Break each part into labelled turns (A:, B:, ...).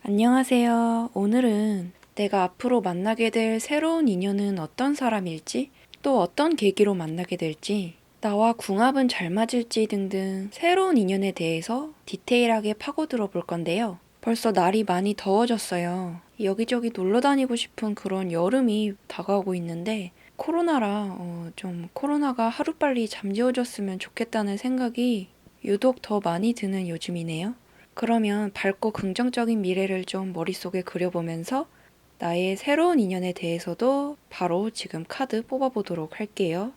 A: 안녕하세요. 오늘은 내가 앞으로 만나게 될 새로운 인연은 어떤 사람일지, 또 어떤 계기로 만나게 될지, 나와 궁합은 잘 맞을지 등등 새로운 인연에 대해서 디테일하게 파고들어 볼 건데요. 벌써 날이 많이 더워졌어요. 여기저기 놀러 다니고 싶은 그런 여름이 다가오고 있는데, 코로나라 좀 코로나가 하루빨리 잠재워졌으면 좋겠다는 생각이 유독 더 많이 드는 요즘이네요. 그러면 밝고 긍정적인 미래를 좀 머릿속에 그려보면서 나의 새로운 인연에 대해서도 바로 지금 카드 뽑아보도록 할게요.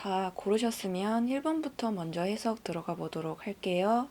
A: 다 고르셨으면 1번부터 먼저 해석 들어가 보도록 할게요.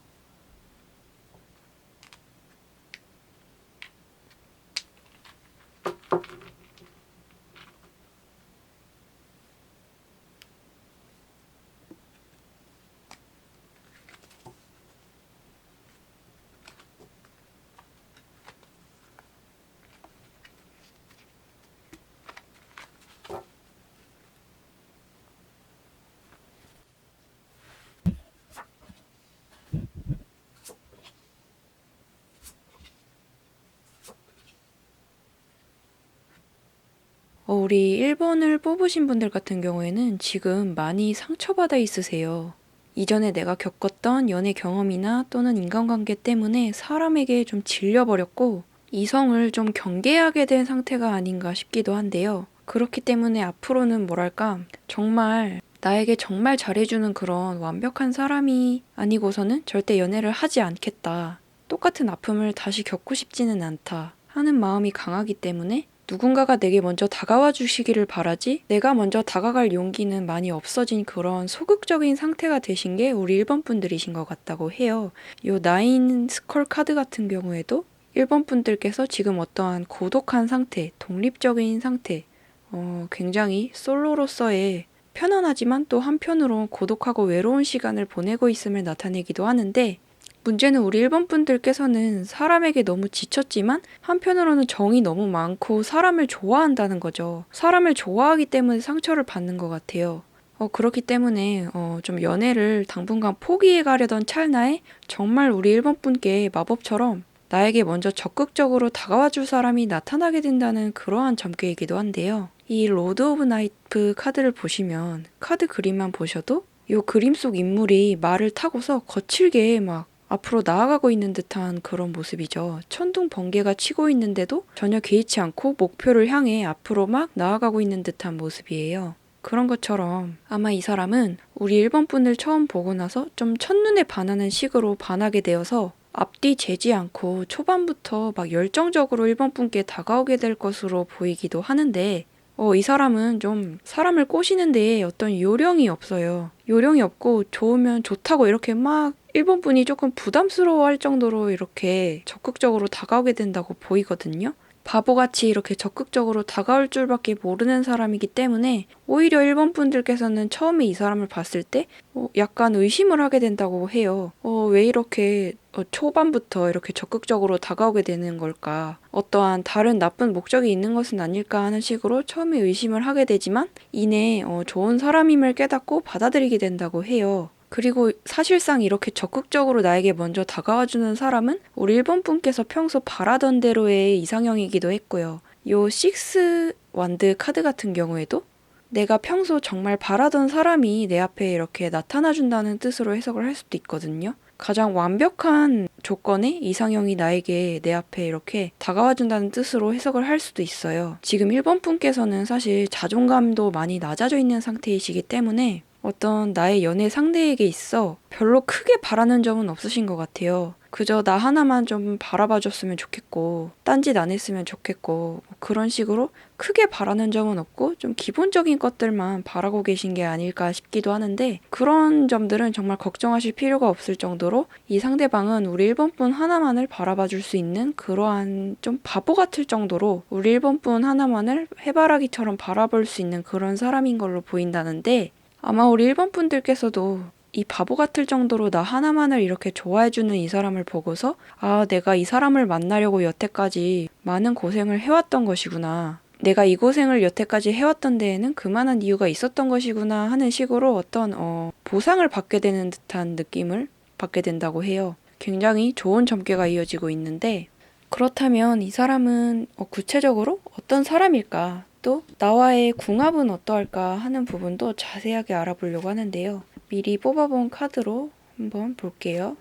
A: 우리 1번을 뽑으신 분들 같은 경우에는 지금 많이 상처받아 있으세요. 이전에 내가 겪었던 연애 경험이나 또는 인간관계 때문에 사람에게 좀 질려버렸고 이성을 좀 경계하게 된 상태가 아닌가 싶기도 한데요. 그렇기 때문에 앞으로는 뭐랄까 정말 나에게 정말 잘해주는 그런 완벽한 사람이 아니고서는 절대 연애를 하지 않겠다. 똑같은 아픔을 다시 겪고 싶지는 않다 하는 마음이 강하기 때문에 누군가가 내게 먼저 다가와 주시기를 바라지 내가 먼저 다가갈 용기는 많이 없어진 그런 소극적인 상태가 되신 게 우리 1번 분들이신 것 같다고 해요. 요 나인 스컬 카드 같은 경우에도 1번 분들께서 지금 어떠한 고독한 상태, 독립적인 상태, 굉장히 솔로로서의 편안하지만 또 한편으로 고독하고 외로운 시간을 보내고 있음을 나타내기도 하는데 문제는 우리 1번 분들께서는 사람에게 너무 지쳤지만 한편으로는 정이 너무 많고 사람을 좋아한다는 거죠. 사람을 좋아하기 때문에 상처를 받는 것 같아요. 그렇기 때문에 좀 연애를 당분간 포기해 가려던 찰나에 정말 우리 1번 분께 마법처럼 나에게 먼저 적극적으로 다가와 줄 사람이 나타나게 된다는 그러한 점괘이기도 한데요. 이 로드 오브 나이프 카드를 보시면 카드 그림만 보셔도 이 그림 속 인물이 말을 타고서 거칠게 막 앞으로 나아가고 있는 듯한 그런 모습이죠. 천둥 번개가 치고 있는데도 전혀 개의치 않고 목표를 향해 앞으로 막 나아가고 있는 듯한 모습이에요. 그런 것처럼 아마 이 사람은 우리 1번 분을 처음 보고 나서 좀 첫눈에 반하는 식으로 반하게 되어서 앞뒤 재지 않고 초반부터 막 열정적으로 1번 분께 다가오게 될 것으로 보이기도 하는데 이 사람은 좀 사람을 꼬시는 데에 어떤 요령이 없어요. 요령이 없고 좋으면 좋다고 이렇게 막 1번 분이 조금 부담스러워할 정도로 이렇게 적극적으로 다가오게 된다고 보이거든요. 바보같이 이렇게 적극적으로 다가올 줄밖에 모르는 사람이기 때문에 오히려 1번 분들께서는 처음에 이 사람을 봤을 때 약간 의심을 하게 된다고 해요. 왜 이렇게 초반부터 이렇게 적극적으로 다가오게 되는 걸까? 어떠한 다른 나쁜 목적이 있는 것은 아닐까 하는 식으로 처음에 의심을 하게 되지만 이내 좋은 사람임을 깨닫고 받아들이게 된다고 해요. 그리고 사실상 이렇게 적극적으로 나에게 먼저 다가와주는 사람은 우리 1번 분께서 평소 바라던 대로의 이상형이기도 했고요. 요 식스 완드 카드 같은 경우에도 내가 평소 정말 바라던 사람이 내 앞에 이렇게 나타나준다는 뜻으로 해석을 할 수도 있거든요. 가장 완벽한 조건의 이상형이 나에게 내 앞에 이렇게 다가와준다는 뜻으로 해석을 할 수도 있어요. 지금 1번 분께서는 사실 자존감도 많이 낮아져 있는 상태이시기 때문에 어떤 나의 연애 상대에게 있어 별로 크게 바라는 점은 없으신 것 같아요. 그저 나 하나만 좀 바라봐줬으면 좋겠고 딴짓 안 했으면 좋겠고 그런 식으로 크게 바라는 점은 없고 좀 기본적인 것들만 바라고 계신 게 아닐까 싶기도 하는데 그런 점들은 정말 걱정하실 필요가 없을 정도로 이 상대방은 우리 1번 분 하나만을 바라봐줄 수 있는 그러한 좀 바보 같을 정도로 우리 1번 분 하나만을 해바라기처럼 바라볼 수 있는 그런 사람인 걸로 보인다는데 아마 우리 1번 분들께서도 이 바보 같을 정도로 나 하나만을 이렇게 좋아해주는 이 사람을 보고서 내가 이 사람을 만나려고 여태까지 많은 고생을 해왔던 것이구나. 내가 이 고생을 여태까지 해왔던 데에는 그만한 이유가 있었던 것이구나 하는 식으로 어떤 보상을 받게 되는 듯한 느낌을 받게 된다고 해요. 굉장히 좋은 점괘가 이어지고 있는데 그렇다면 이 사람은 구체적으로 어떤 사람일까? 또 나와의 궁합은 어떠할까 하는 부분도 자세하게 알아보려고 하는데요. 미리 뽑아본 카드로 한번 볼게요.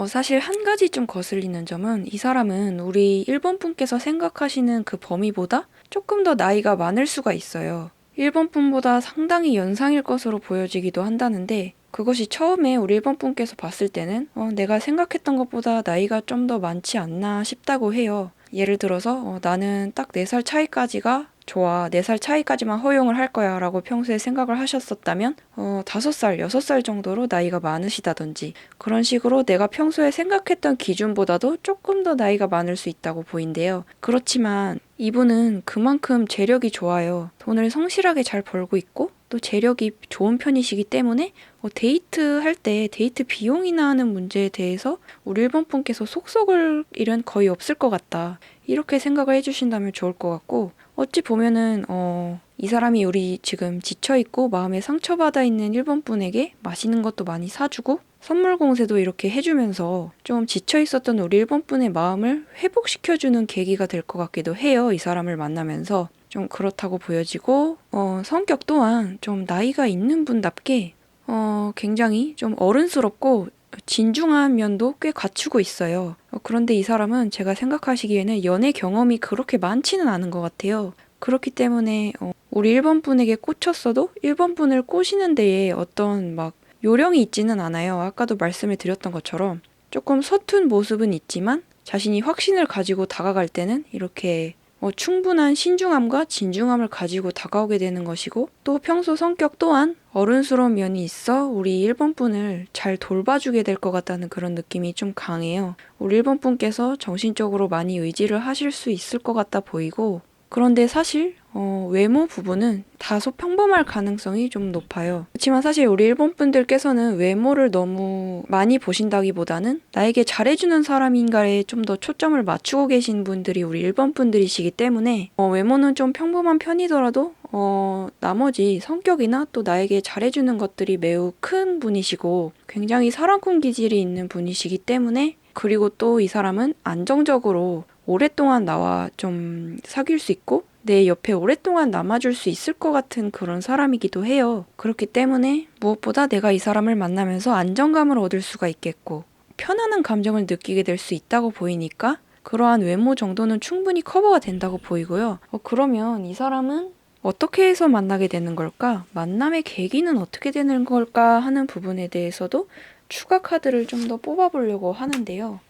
A: 사실 한 가지 좀 거슬리는 점은 이 사람은 우리 1번 분께서 생각하시는 그 범위보다 조금 더 나이가 많을 수가 있어요. 1번 분보다 상당히 연상일 것으로 보여지기도 한다는데 그것이 처음에 우리 1번 분께서 봤을 때는 내가 생각했던 것보다 나이가 좀 더 많지 않나 싶다고 해요. 예를 들어서 나는 딱 4살 차이까지가 좋아. 4살 차이까지만 허용을 할 거야 라고 평소에 생각을 하셨었다면 5살, 6살 정도로 나이가 많으시다든지 그런 식으로 내가 평소에 생각했던 기준보다도 조금 더 나이가 많을 수 있다고 보인대요. 그렇지만 이분은 그만큼 재력이 좋아요. 돈을 성실하게 잘 벌고 있고 또 재력이 좋은 편이시기 때문에 데이트할 때 데이트 비용이나 하는 문제에 대해서 우리 1번 분께서 속속을 일은 거의 없을 것 같다. 이렇게 생각을 해주신다면 좋을 것 같고 어찌 보면은 이 사람이 우리 지금 지쳐있고 마음에 상처받아 있는 일본 분에게 맛있는 것도 많이 사주고 선물 공세도 이렇게 해주면서 좀 지쳐있었던 우리 일본 분의 마음을 회복시켜주는 계기가 될 것 같기도 해요. 이 사람을 만나면서 좀 그렇다고 보여지고 성격 또한 좀 나이가 있는 분답게 굉장히 좀 어른스럽고 진중한 면도 꽤 갖추고 있어요. 그런데 이 사람은 제가 생각하시기에는 연애 경험이 그렇게 많지는 않은 것 같아요. 그렇기 때문에 우리 일본 분에게 꽂혔어도 일본 분을 꼬시는 데에 어떤 막 요령이 있지는 않아요. 아까도 말씀을 드렸던 것처럼 조금 서툰 모습은 있지만 자신이 확신을 가지고 다가갈 때는 이렇게 충분한 신중함과 진중함을 가지고 다가오게 되는 것이고 또 평소 성격 또한 어른스러운 면이 있어 우리 일본 분을 잘 돌봐주게 될 것 같다는 그런 느낌이 좀 강해요. 우리 일본 분께서 정신적으로 많이 의지를 하실 수 있을 것 같다 보이고 그런데 사실 외모 부분은 다소 평범할 가능성이 좀 높아요. 그렇지만 사실 우리 일본 분들께서는 외모를 너무 많이 보신다기보다는 나에게 잘해주는 사람인가에 좀 더 초점을 맞추고 계신 분들이 우리 일본 분들이시기 때문에 외모는 좀 평범한 편이더라도 나머지 성격이나 또 나에게 잘해주는 것들이 매우 큰 분이시고 굉장히 사랑꾼 기질이 있는 분이시기 때문에 그리고 또 이 사람은 안정적으로 오랫동안 나와 좀 사귈 수 있고 내 옆에 오랫동안 남아줄 수 있을 것 같은 그런 사람이기도 해요. 그렇기 때문에 무엇보다 내가 이 사람을 만나면서 안정감을 얻을 수가 있겠고 편안한 감정을 느끼게 될 수 있다고 보이니까 그러한 외모 정도는 충분히 커버가 된다고 보이고요. 그러면 이 사람은 어떻게 해서 만나게 되는 걸까? 만남의 계기는 어떻게 되는 걸까 하는 부분에 대해서도 추가 카드를 좀 더 뽑아보려고 하는데요.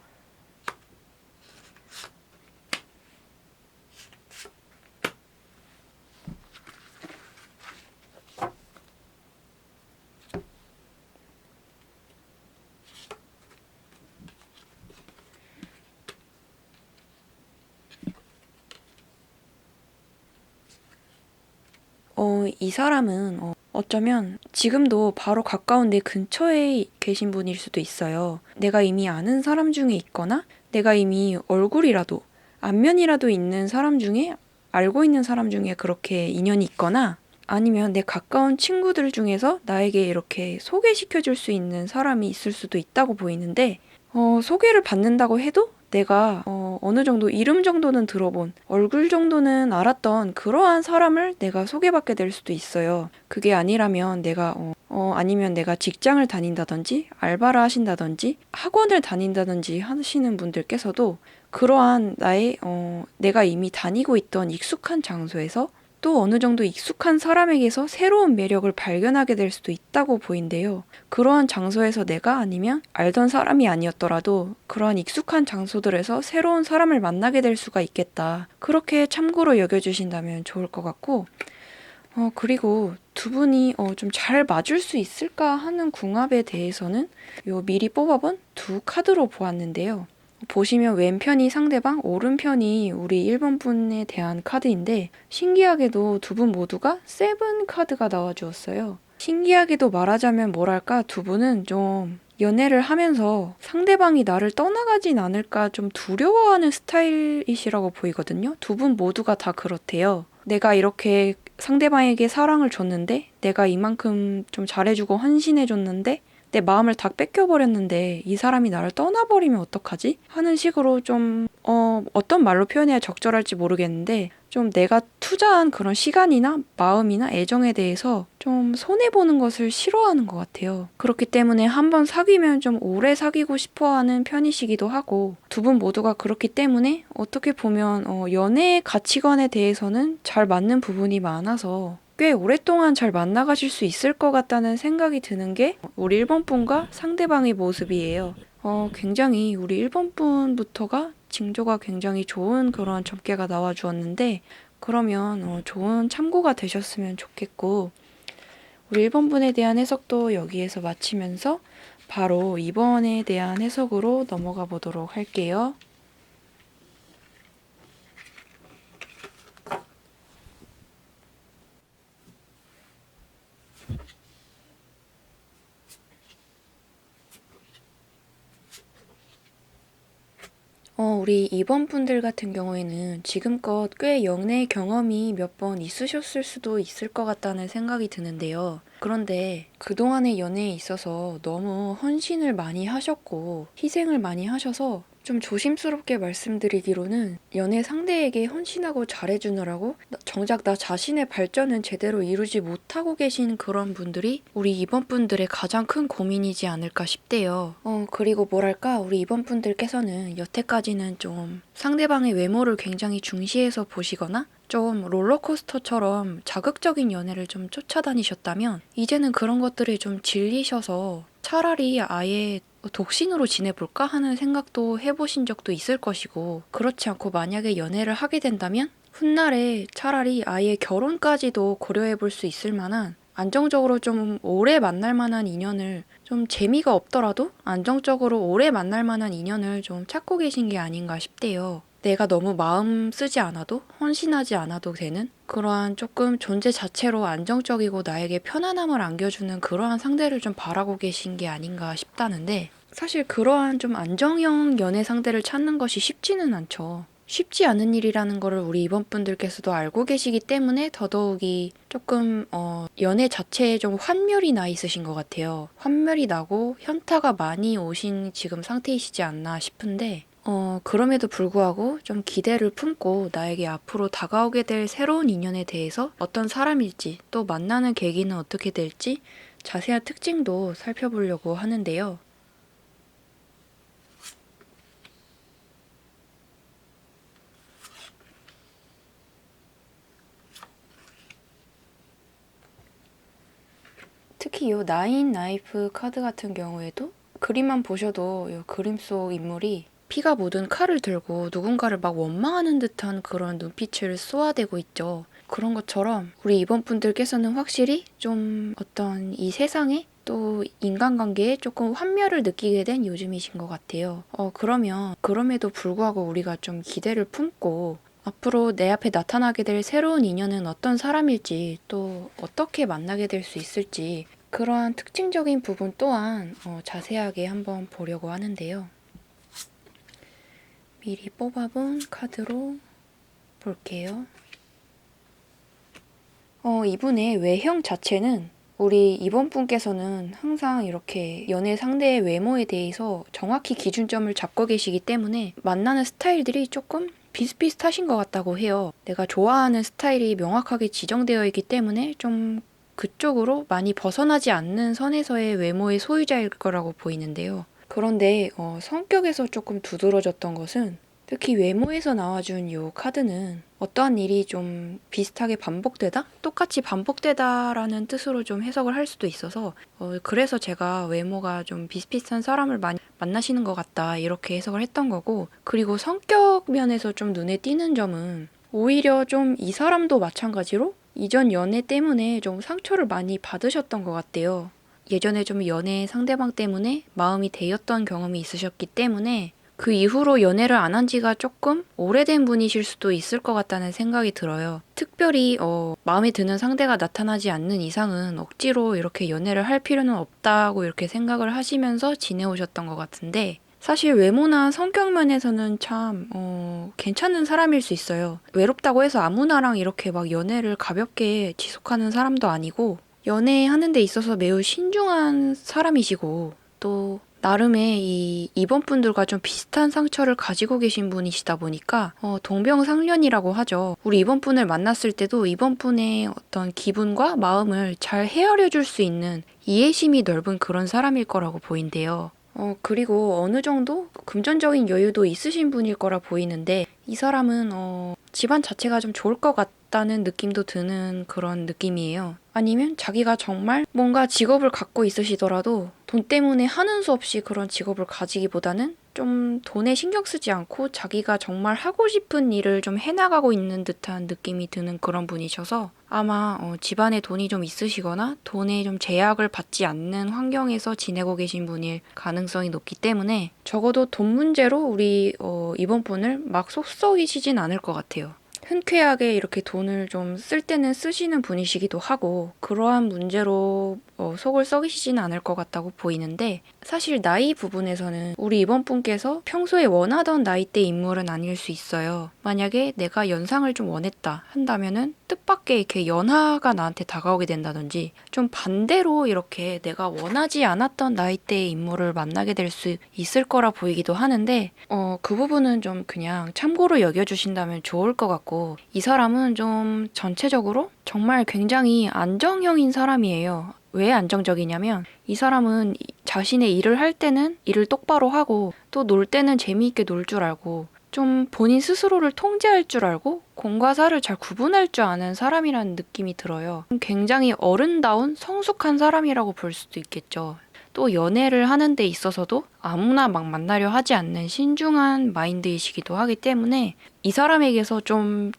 A: 이 사람은 어쩌면 지금도 바로 가까운 내 근처에 계신 분일 수도 있어요. 내가 이미 아는 사람 중에 있거나 내가 이미 얼굴이라도 안면이라도 있는 사람 중에 알고 있는 사람 중에 그렇게 인연이 있거나 아니면 내 가까운 친구들 중에서 나에게 이렇게 소개시켜 줄 수 있는 사람이 있을 수도 있다고 보이는데 소개를 받는다고 해도 내가 어느 정도 이름 정도는 들어본 얼굴 정도는 알았던 그러한 사람을 내가 소개받게 될 수도 있어요. 그게 아니라면 내가 아니면 내가 직장을 다닌다든지 알바를 하신다든지 학원을 다닌다든지 하시는 분들께서도 그러한 나의 내가 이미 다니고 있던 익숙한 장소에서 또 어느 정도 익숙한 사람에게서 새로운 매력을 발견하게 될 수도 있다고 보인대요. 그러한 장소에서 내가 아니면 알던 사람이 아니었더라도 그러한 익숙한 장소들에서 새로운 사람을 만나게 될 수가 있겠다. 그렇게 참고로 여겨주신다면 좋을 것 같고, 그리고 두 분이 좀 잘 맞을 수 있을까 하는 궁합에 대해서는 요 미리 뽑아본 두 카드로 보았는데요. 보시면 왼편이 상대방, 오른편이 우리 1번 분에 대한 카드인데 신기하게도 두 분 모두가 세븐 카드가 나와주었어요. 신기하게도 말하자면 뭐랄까 두 분은 좀 연애를 하면서 상대방이 나를 떠나가진 않을까 좀 두려워하는 스타일이시라고 보이거든요. 두 분 모두가 다 그렇대요. 내가 이렇게 상대방에게 사랑을 줬는데 내가 이만큼 좀 잘해주고 헌신해줬는데 내 마음을 다 뺏겨버렸는데 이 사람이 나를 떠나버리면 어떡하지? 하는 식으로 좀 어떤 말로 표현해야 적절할지 모르겠는데 좀 내가 투자한 그런 시간이나 마음이나 애정에 대해서 좀 손해보는 것을 싫어하는 것 같아요. 그렇기 때문에 한번 사귀면 좀 오래 사귀고 싶어하는 편이시기도 하고 두 분 모두가 그렇기 때문에 어떻게 보면 연애의 가치관에 대해서는 잘 맞는 부분이 많아서 꽤 오랫동안 잘 만나가실 수 있을 것 같다는 생각이 드는 게 우리 일본 분과 상대방의 모습이에요. 굉장히 우리 일본 분부터가 징조가 굉장히 좋은 그런 점괘가 나와 주었는데 그러면 좋은 참고가 되셨으면 좋겠고 우리 일본 분에 대한 해석도 여기에서 마치면서 바로 2번에 대한 해석으로 넘어가 보도록 할게요. 우리 이번 분들 같은 경우에는 지금껏 꽤 연애 경험이 몇 번 있으셨을 수도 있을 것 같다는 생각이 드는데요. 그런데 그동안의 연애에 있어서 너무 헌신을 많이 하셨고 희생을 많이 하셔서 좀 조심스럽게 말씀드리기로는 연애 상대에게 헌신하고 잘해주느라고 정작 나 자신의 발전은 제대로 이루지 못하고 계신 그런 분들이 우리 이번 분들의 가장 큰 고민이지 않을까 싶대요. 그리고 뭐랄까 우리 이번 분들께서는 여태까지는 좀 상대방의 외모를 굉장히 중시해서 보시거나 좀 롤러코스터처럼 자극적인 연애를 좀 쫓아다니셨다면 이제는 그런 것들에 좀 질리셔서 차라리 아예 독신으로 지내볼까 하는 생각도 해보신 적도 있을 것이고, 그렇지 않고 만약에 연애를 하게 된다면 훗날에 차라리 아예 결혼까지도 고려해볼 수 있을 만한 안정적으로 좀 오래 만날 만한 인연을, 좀 재미가 없더라도 안정적으로 오래 만날 만한 인연을 좀 찾고 계신 게 아닌가 싶대요. 내가 너무 마음 쓰지 않아도 헌신하지 않아도 되는 그러한 조금 존재 자체로 안정적이고 나에게 편안함을 안겨주는 그러한 상대를 좀 바라고 계신 게 아닌가 싶다는데, 사실 그러한 좀 안정형 연애 상대를 찾는 것이 쉽지는 않죠. 쉽지 않은 일이라는 거를 우리 이번 분들께서도 알고 계시기 때문에 더더욱이 조금 연애 자체에 좀 환멸이 나 있으신 것 같아요. 환멸이 나고 현타가 많이 오신 지금 상태이시지 않나 싶은데, 그럼에도 불구하고 좀 기대를 품고 나에게 앞으로 다가오게 될 새로운 인연에 대해서 어떤 사람일지, 또 만나는 계기는 어떻게 될지 자세한 특징도 살펴보려고 하는데요. 특히 이 나인 나이프 카드 같은 경우에도 그림만 보셔도 이 그림 속 인물이 피가 묻은 칼을 들고 누군가를 막 원망하는 듯한 그런 눈빛을 쏘아대고 있죠. 그런 것처럼 우리 이번 분들께서는 확실히 좀 어떤 이 세상에 또 인간관계에 조금 환멸을 느끼게 된 요즘이신 것 같아요. 그러면 그럼에도 불구하고 우리가 좀 기대를 품고 앞으로 내 앞에 나타나게 될 새로운 인연은 어떤 사람일지, 또 어떻게 만나게 될 수 있을지, 그러한 특징적인 부분 또한 자세하게 한번 보려고 하는데요. 미리 뽑아본 카드로 볼게요. 이분의 외형 자체는 우리 이번 분께서는 항상 이렇게 연애 상대의 외모에 대해서 정확히 기준점을 잡고 계시기 때문에 만나는 스타일들이 조금 비슷비슷하신 것 같다고 해요. 내가 좋아하는 스타일이 명확하게 지정되어 있기 때문에 좀 그쪽으로 많이 벗어나지 않는 선에서의 외모의 소유자일 거라고 보이는데요. 그런데 성격에서 조금 두드러졌던 것은, 특히 외모에서 나와준 이 카드는 어떠한 일이 좀 비슷하게 반복되다? 똑같이 반복되다라는 뜻으로 좀 해석을 할 수도 있어서 그래서 제가 외모가 좀 비슷비슷한 사람을 많이 만나시는 것 같다 이렇게 해석을 했던 거고, 그리고 성격 면에서 좀 눈에 띄는 점은 오히려 좀 이 사람도 마찬가지로 이전 연애 때문에 좀 상처를 많이 받으셨던 것 같아요. 예전에 좀 연애 상대방 때문에 마음이 데였던 경험이 있으셨기 때문에 그 이후로 연애를 안 한 지가 조금 오래된 분이실 수도 있을 것 같다는 생각이 들어요. 특별히 마음에 드는 상대가 나타나지 않는 이상은 억지로 이렇게 연애를 할 필요는 없다고 이렇게 생각을 하시면서 지내오셨던 것 같은데, 사실 외모나 성격 면에서는 참 괜찮은 사람일 수 있어요. 외롭다고 해서 아무나랑 이렇게 막 연애를 가볍게 지속하는 사람도 아니고, 연애하는 데 있어서 매우 신중한 사람이시고, 또 나름의 이번 분들과 좀 비슷한 상처를 가지고 계신 분이시다 보니까 동병상련이라고 하죠. 우리 이번 분을 만났을 때도 이번 분의 어떤 기분과 마음을 잘 헤아려 줄 수 있는 이해심이 넓은 그런 사람일 거라고 보인대요. 그리고 어느 정도 금전적인 여유도 있으신 분일 거라 보이는데, 이 사람은 집안 자체가 좀 좋을 것 같다는 느낌도 드는 그런 느낌이에요. 아니면 자기가 정말 뭔가 직업을 갖고 있으시더라도 돈 때문에 하는 수 없이 그런 직업을 가지기보다는 좀 돈에 신경 쓰지 않고 자기가 정말 하고 싶은 일을 좀 해나가고 있는 듯한 느낌이 드는 그런 분이셔서, 아마 집안에 돈이 좀 있으시거나 돈에 좀 제약을 받지 않는 환경에서 지내고 계신 분일 가능성이 높기 때문에 적어도 돈 문제로 우리 이번 분을 막 속썩이시진 않을 것 같아요. 흔쾌하게 이렇게 돈을 좀 쓸 때는 쓰시는 분이시기도 하고 그러한 문제로 속을 썩이시지는 않을 것 같다고 보이는데 사실 나이 부분에서는 우리 이번 분께서 평소에 원하던 나이대 인물은 아닐 수 있어요. 만약에 내가 연상을 좀 원했다 한다면은 뜻밖의 이렇게 연하가 나한테 다가오게 된다든지 좀 반대로 이렇게 내가 원하지 않았던 나이대의 인물을 만나게 될 수 있을 거라 보이기도 하는데 그 부분은 좀 그냥 참고로 여겨주신다면 좋을 것 같고 이 사람은 좀 전체적으로 정말 굉장히 안정형인 사람이에요. 왜 안정적이냐면 이 사람은 자신의 일을 할 때는 일을 똑바로 하고 또 놀 때는 재미있게 놀 줄 알고 좀 본인 스스로를 통제할 줄 알고 공과 사를 잘 구분할 줄 아는 사람이라는 느낌이 들어요. 굉장히 어른다운 성숙한 사람이라고 볼 수도 있겠죠. 또 연애를 하는 데 있어서도 아무나 막 만나려 하지 않는 신중한 마인드이시기도 하기 때문에 이 사람에게서 좀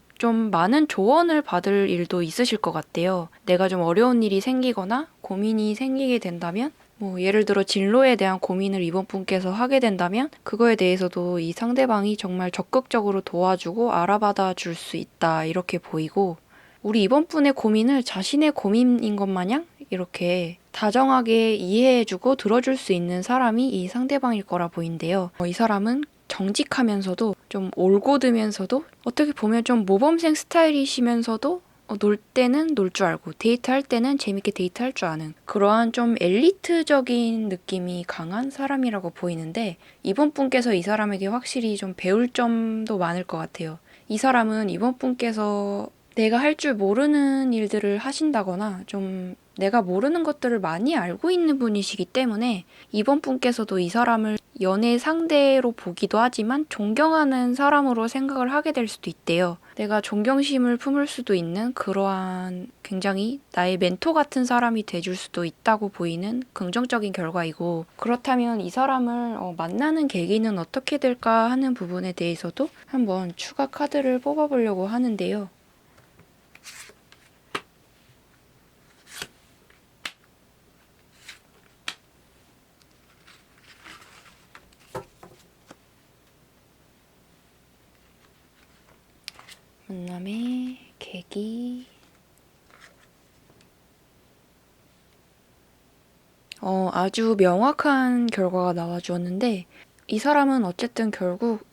A: 많은 조언을 받을 일도 있으실 것 같아요. 내가 좀 어려운 일이 생기거나 고민이 생기게 된다면 뭐 예를 들어 진로에 대한 고민을 이번 분께서 하게 된다면 그거에 대해서도 이 상대방이 정말 적극적으로 도와주고 알아받아 줄 수 있다 이렇게 보이고 우리 이번 분의 고민을 자신의 고민인 것 마냥 이렇게 다정하게 이해해주고 들어줄 수 있는 사람이 이 상대방일 거라 보인대요. 이 사람은 정직하면서도 좀 올고드면서도 어떻게 보면 좀 모범생 스타일이시면서도 놀 때는 놀 줄 알고 데이트할 때는 재밌게 데이트할 줄 아는 그러한 좀 엘리트적인 느낌이 강한 사람이라고 보이는데 이번 분께서 이 사람에게 확실히 좀 배울 점도 많을 것 같아요. 이 사람은 이번 분께서 내가 할 줄 모르는 일들을 하신다거나 좀 내가 모르는 것들을 많이 알고 있는 분이시기 때문에 이번 분께서도 이 사람을 연애 상대로 보기도 하지만 존경하는 사람으로 생각을 하게 될 수도 있대요. 내가 존경심을 품을 수도 있는 그러한 굉장히 나의 멘토 같은 사람이 돼줄 수도 있다고 보이는 긍정적인 결과이고 그렇다면 이 사람을 만나는 계기는 어떻게 될까 하는 부분에 대해서도 한번 추가 카드를 뽑아보려고 하는데요. 만남의 계기. 아주 명확한 결과가 나와주었는데, 이 사람은 어쨌든 결국,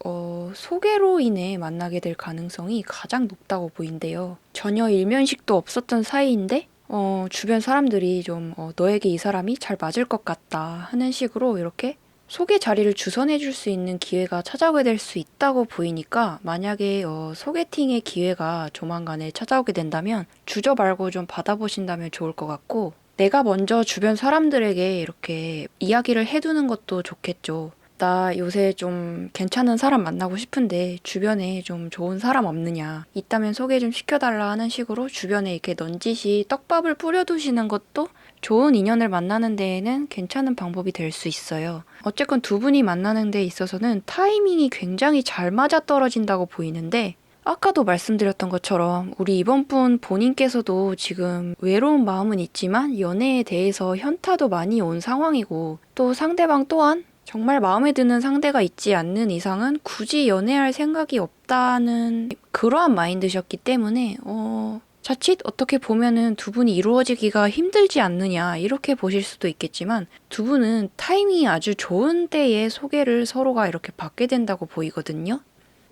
A: 소개로 인해 만나게 될 가능성이 가장 높다고 보인대요. 전혀 일면식도 없었던 사이인데, 주변 사람들이 좀, 너에게 이 사람이 잘 맞을 것 같다 하는 식으로 이렇게 소개 자리를 주선해 줄 수 있는 기회가 찾아오게 될 수 있다고 보이니까 만약에 소개팅의 기회가 조만간에 찾아오게 된다면 주저 말고 좀 받아보신다면 좋을 것 같고 내가 먼저 주변 사람들에게 이렇게 이야기를 해두는 것도 좋겠죠. 나 요새 좀 괜찮은 사람 만나고 싶은데 주변에 좀 좋은 사람 없느냐. 있다면 소개 좀 시켜달라 하는 식으로 주변에 이렇게 넌지시 떡밥을 뿌려두시는 것도 좋은 인연을 만나는 데에는 괜찮은 방법이 될 수 있어요. 어쨌건 두 분이 만나는 데 있어서는 타이밍이 굉장히 잘 맞아떨어진다고 보이는데 아까도 말씀드렸던 것처럼 우리 이번 분 본인께서도 지금 외로운 마음은 있지만 연애에 대해서 현타도 많이 온 상황이고 또 상대방 또한 정말 마음에 드는 상대가 있지 않는 이상은 굳이 연애할 생각이 없다는 그러한 마인드셨기 때문에 자칫 어떻게 보면은 두 분이 이루어지기가 힘들지 않느냐 이렇게 보실 수도 있겠지만 두 분은 타이밍이 아주 좋은 때에 소개를 서로가 이렇게 받게 된다고 보이거든요.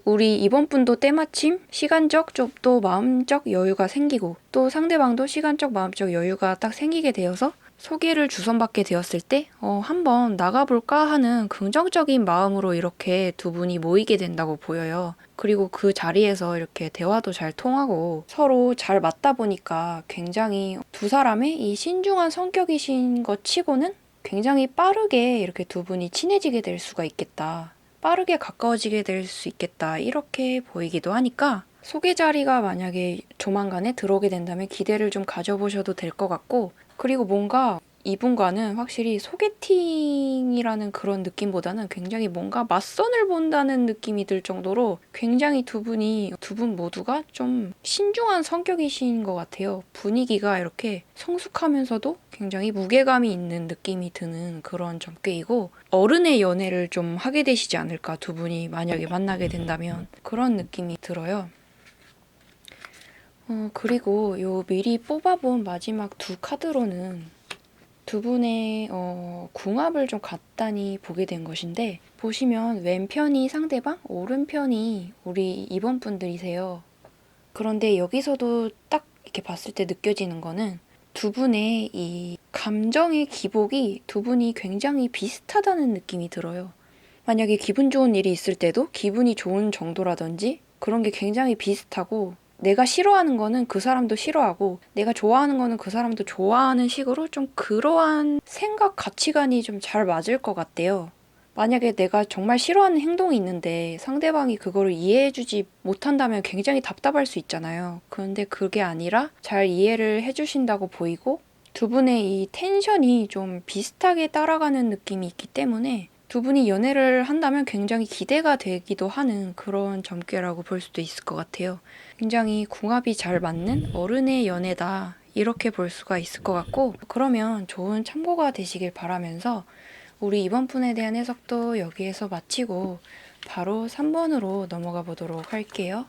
A: 우리 이번 분도 때마침 시간적 또 마음적 여유가 생기고 또 상대방도 시간적 마음적 여유가 딱 생기게 되어서 소개를 주선받게 되었을 때 한번 나가볼까 하는 긍정적인 마음으로 이렇게 두 분이 모이게 된다고 보여요. 그리고 그 자리에서 이렇게 대화도 잘 통하고 서로 잘 맞다 보니까 굉장히 두 사람의 이 신중한 성격이신 것 치고는 굉장히 빠르게 이렇게 두 분이 친해지게 될 수가 있겠다. 빠르게 가까워지게 될 수 있겠다. 이렇게 보이기도 하니까 소개 자리가 만약에 조만간에 들어오게 된다면 기대를 좀 가져보셔도 될 것 같고 그리고 뭔가 이분과는 확실히 소개팅이라는 그런 느낌보다는 굉장히 뭔가 맞선을 본다는 느낌이 들 정도로 굉장히 두 분 모두가 좀 신중한 성격이신 것 같아요. 분위기가 이렇게 성숙하면서도 굉장히 무게감이 있는 느낌이 드는 그런 점괘이고 어른의 연애를 좀 하게 되시지 않을까 두 분이 만약에 만나게 된다면 그런 느낌이 들어요. 그리고 요 미리 뽑아본 마지막 두 카드로는 두 분의 궁합을 좀 간단히 보게 된 것인데, 보시면 왼편이 상대방, 오른편이 우리 이번 분들이세요. 그런데 여기서도 딱 이렇게 봤을 때 느껴지는 거는 두 분의 이 감정의 기복이 두 분이 굉장히 비슷하다는 느낌이 들어요. 만약에 기분 좋은 일이 있을 때도 기분이 좋은 정도라든지 그런 게 굉장히 비슷하고, 내가 싫어하는 거는 그 사람도 싫어하고 내가 좋아하는 거는 그 사람도 좋아하는 식으로 좀 그러한 생각 가치관이 좀 잘 맞을 것 같대요. 만약에 내가 정말 싫어하는 행동이 있는데 상대방이 그거를 이해해주지 못한다면 굉장히 답답할 수 있잖아요. 그런데 그게 아니라 잘 이해를 해주신다고 보이고, 두 분의 이 텐션이 좀 비슷하게 따라가는 느낌이 있기 때문에 두 분이 연애를 한다면 굉장히 기대가 되기도 하는 그런 점괘라고 볼 수도 있을 것 같아요. 굉장히 궁합이 잘 맞는 어른의 연애다, 이렇게 볼 수가 있을 것 같고, 그러면 좋은 참고가 되시길 바라면서 우리 이번 분에 대한 해석도 여기에서 마치고 바로 3번으로 넘어가 보도록 할게요.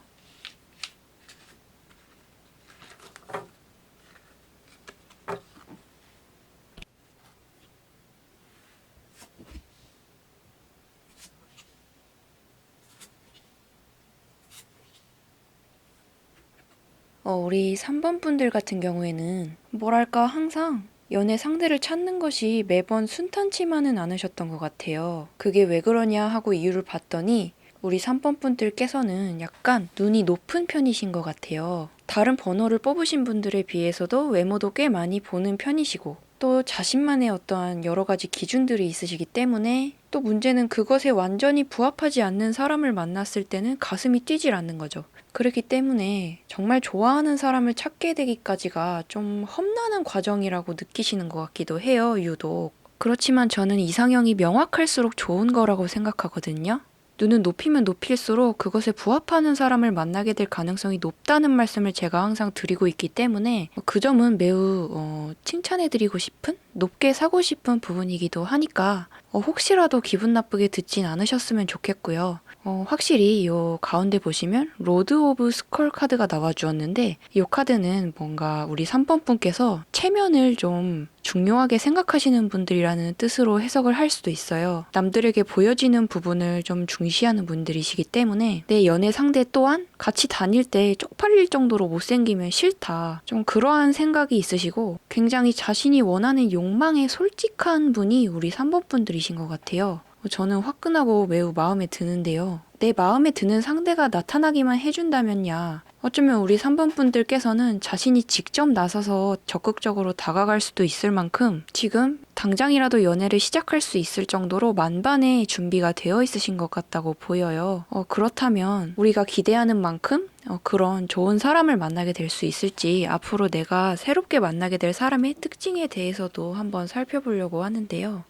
A: 우리 3번 분들 같은 경우에는 뭐랄까 항상 연애 상대를 찾는 것이 매번 순탄치만은 않으셨던 것 같아요. 그게 왜 그러냐 하고 이유를 봤더니 우리 3번 분들께서는 약간 눈이 높은 편이신 것 같아요. 다른 번호를 뽑으신 분들에 비해서도 외모도 꽤 많이 보는 편이시고, 또 자신만의 어떠한 여러 가지 기준들이 있으시기 때문에, 또 문제는 그것에 완전히 부합하지 않는 사람을 만났을 때는 가슴이 뛰질 않는 거죠. 그렇기 때문에 정말 좋아하는 사람을 찾게 되기까지가 좀 험난한 과정이라고 느끼시는 것 같기도 해요, 유독. 그렇지만 저는 이상형이 명확할수록 좋은 거라고 생각하거든요. 눈은 높이면 높일수록 그것에 부합하는 사람을 만나게 될 가능성이 높다는 말씀을 제가 항상 드리고 있기 때문에 그 점은 매우 칭찬해드리고 싶은, 높게 사고 싶은 부분이기도 하니까 혹시라도 기분 나쁘게 듣진 않으셨으면 좋겠고요. 확실히 이 가운데 보시면 로드 오브 스컬 카드가 나와주었는데, 이 카드는 뭔가 우리 3번 분께서 체면을 좀 중요하게 생각하시는 분들이라는 뜻으로 해석을 할 수도 있어요. 남들에게 보여지는 부분을 좀 중시하는 분들이시기 때문에 내 연애 상대 또한 같이 다닐 때 쪽팔릴 정도로 못생기면 싫다, 좀 그러한 생각이 있으시고 굉장히 자신이 원하는 욕망에 솔직한 분이 우리 3번 분들이신 것 같아요. 저는 화끈하고 매우 마음에 드는데요. 내 마음에 드는 상대가 나타나기만 해준다면야, 어쩌면 우리 3번 분들께서는 자신이 직접 나서서 적극적으로 다가갈 수도 있을 만큼 지금 당장이라도 연애를 시작할 수 있을 정도로 만반의 준비가 되어 있으신 것 같다고 보여요. 그렇다면 우리가 기대하는 만큼 그런 좋은 사람을 만나게 될 수 있을지, 앞으로 내가 새롭게 만나게 될 사람의 특징에 대해서도 한번 살펴보려고 하는데요.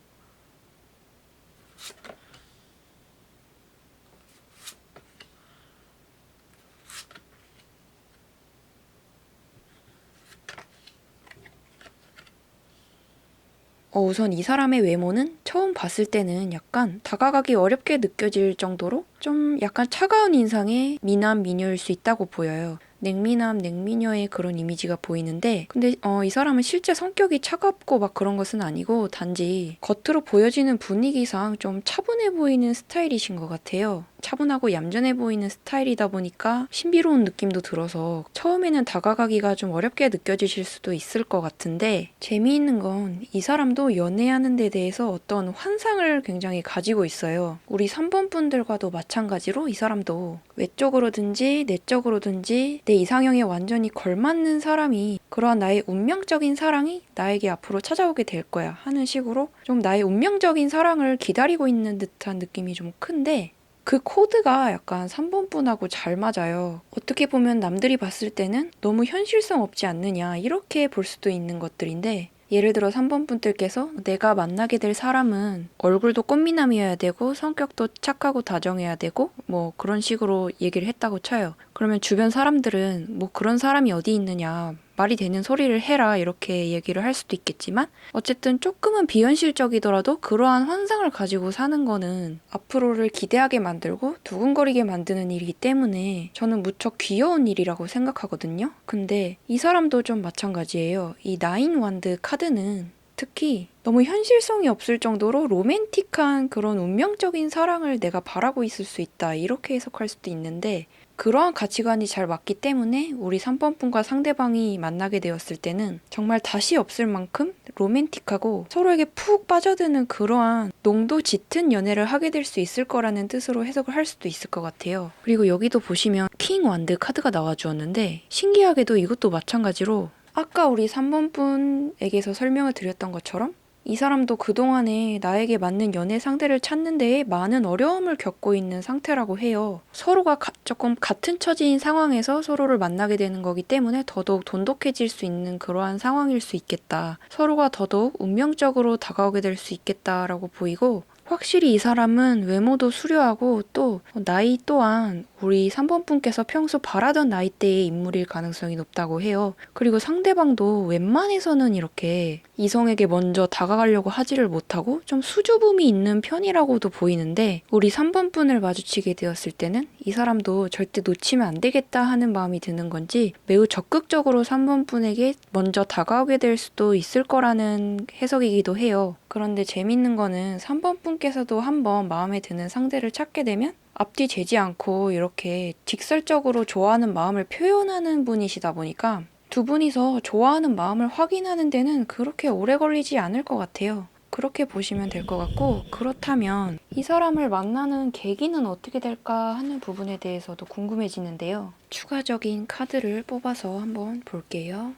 A: 우선 이 사람의 외모는 처음 봤을 때는 약간 다가가기 어렵게 느껴질 정도로 좀 약간 차가운 인상의 미남 미녀일 수 있다고 보여요. 냉미남 냉미녀의 그런 이미지가 보이는데, 근데 이 사람은 실제 성격이 차갑고 막 그런 것은 아니고 단지 겉으로 보여지는 분위기상 좀 차분해 보이는 스타일이신 것 같아요. 차분하고 얌전해 보이는 스타일이다 보니까 신비로운 느낌도 들어서 처음에는 다가가기가 좀 어렵게 느껴지실 수도 있을 것 같은데, 재미있는 건 이 사람도 연애하는 데 대해서 어떤 환상을 굉장히 가지고 있어요. 우리 3번 분들과도 마찬가지로 이 사람도 외적으로든지 내적으로든지 내 이상형에 완전히 걸맞는 사람이, 그러한 나의 운명적인 사랑이 나에게 앞으로 찾아오게 될 거야 하는 식으로 좀 나의 운명적인 사랑을 기다리고 있는 듯한 느낌이 좀 큰데, 그 코드가 약간 3번 분하고 잘 맞아요. 어떻게 보면 남들이 봤을 때는 너무 현실성 없지 않느냐, 이렇게 볼 수도 있는 것들인데, 예를 들어 3번 분들께서 내가 만나게 될 사람은 얼굴도 꽃미남이어야 되고 성격도 착하고 다정해야 되고 뭐 그런 식으로 얘기를 했다고 쳐요. 그러면 주변 사람들은 뭐 그런 사람이 어디 있느냐, 말이 되는 소리를 해라 이렇게 얘기를 할 수도 있겠지만 어쨌든 조금은 비현실적이더라도 그러한 환상을 가지고 사는 거는 앞으로를 기대하게 만들고 두근거리게 만드는 일이기 때문에 저는 무척 귀여운 일이라고 생각하거든요. 근데 이 사람도 좀 마찬가지예요. 이 나인 완드 카드는 특히 너무 현실성이 없을 정도로 로맨틱한 그런 운명적인 사랑을 내가 바라고 있을 수 있다 이렇게 해석할 수도 있는데 그러한 가치관이 잘 맞기 때문에 우리 3번 분과 상대방이 만나게 되었을 때는 정말 다시 없을 만큼 로맨틱하고 서로에게 푹 빠져드는 그러한 농도 짙은 연애를 하게 될 수 있을 거라는 뜻으로 해석을 할 수도 있을 것 같아요. 그리고 여기도 보시면 킹 완드 카드가 나와주었는데 신기하게도 이것도 마찬가지로 아까 우리 3번 분에게서 설명을 드렸던 것처럼 이 사람도 그동안에 나에게 맞는 연애 상대를 찾는 데에 많은 어려움을 겪고 있는 상태라고 해요. 서로가 조금 같은 처지인 상황에서 서로를 만나게 되는 거기 때문에 더더욱 돈독해질 수 있는 그러한 상황일 수 있겠다. 서로가 더더욱 운명적으로 다가오게 될 수 있겠다라고 보이고 확실히 이 사람은 외모도 수려하고 또 나이 또한 우리 3번 분께서 평소 바라던 나이대의 인물일 가능성이 높다고 해요. 그리고 상대방도 웬만해서는 이렇게 이성에게 먼저 다가가려고 하지를 못하고 좀 수줍음이 있는 편이라고도 보이는데 우리 3번 분을 마주치게 되었을 때는 이 사람도 절대 놓치면 안 되겠다 하는 마음이 드는 건지 매우 적극적으로 3번 분에게 먼저 다가오게 될 수도 있을 거라는 해석이기도 해요. 그런데 재밌는 거는 3번 분께서도 한번 마음에 드는 상대를 찾게 되면 앞뒤 재지 않고 이렇게 직설적으로 좋아하는 마음을 표현하는 분이시다 보니까 두 분이서 좋아하는 마음을 확인하는 데는 그렇게 오래 걸리지 않을 것 같아요. 그렇게 보시면 될 것 같고 그렇다면 이 사람을 만나는 계기는 어떻게 될까 하는 부분에 대해서도 궁금해지는데요. 추가적인 카드를 뽑아서 한번 볼게요.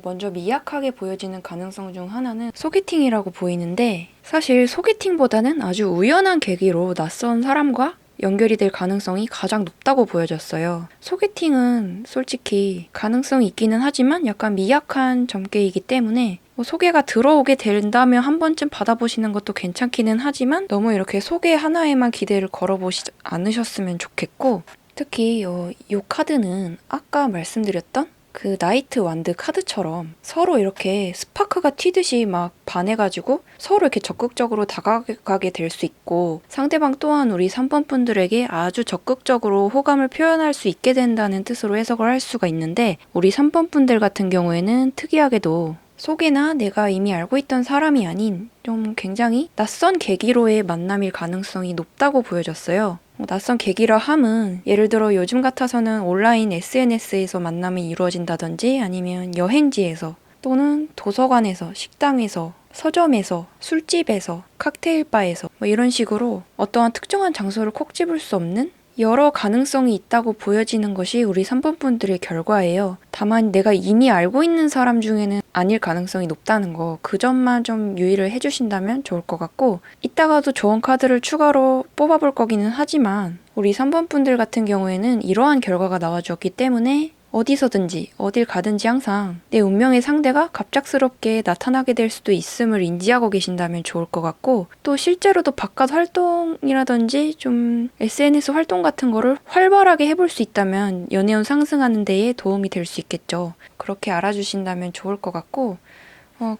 A: 먼저 미약하게 보여지는 가능성 중 하나는 소개팅이라고 보이는데 사실 소개팅보다는 아주 우연한 계기로 낯선 사람과 연결이 될 가능성이 가장 높다고 보여졌어요. 소개팅은 솔직히 가능성이 있기는 하지만 약간 미약한 점괘이기 때문에 소개가 들어오게 된다면 한 번쯤 받아보시는 것도 괜찮기는 하지만 너무 이렇게 소개 하나에만 기대를 걸어보시지 않으셨으면 좋겠고 특히 이 카드는 아까 말씀드렸던 그 나이트 완드 카드처럼 서로 이렇게 스파크가 튀듯이 막 반해가지고 서로 이렇게 적극적으로 다가가게 될 수 있고 상대방 또한 우리 3번 분들에게 아주 적극적으로 호감을 표현할 수 있게 된다는 뜻으로 해석을 할 수가 있는데 우리 3번 분들 같은 경우에는 특이하게도 소개나 내가 이미 알고 있던 사람이 아닌 좀 굉장히 낯선 계기로의 만남일 가능성이 높다고 보여졌어요. 낯선 계기라 함은 예를 들어 요즘 같아서는 온라인 SNS에서 만남이 이루어진다든지 아니면 여행지에서 또는 도서관에서, 식당에서, 서점에서, 술집에서, 칵테일바에서 이런 식으로 어떠한 특정한 장소를 콕 집을 수 없는 여러 가능성이 있다고 보여지는 것이 우리 3번 분들의 결과예요. 다만 내가 이미 알고 있는 사람 중에는 아닐 가능성이 높다는 거 그 점만 좀 유의를 해주신다면 좋을 것 같고 이따가도 조언 카드를 추가로 뽑아볼 거기는 하지만 우리 3번 분들 같은 경우에는 이러한 결과가 나와주었기 때문에 어디서든지 어딜 가든지 항상 내 운명의 상대가 갑작스럽게 나타나게 될 수도 있음을 인지하고 계신다면 좋을 것 같고 또 실제로도 바깥 활동이라든지 좀 SNS 활동 같은 거를 활발하게 해볼 수 있다면 연애운 상승하는 데에 도움이 될 수 있겠죠. 그렇게 알아주신다면 좋을 것 같고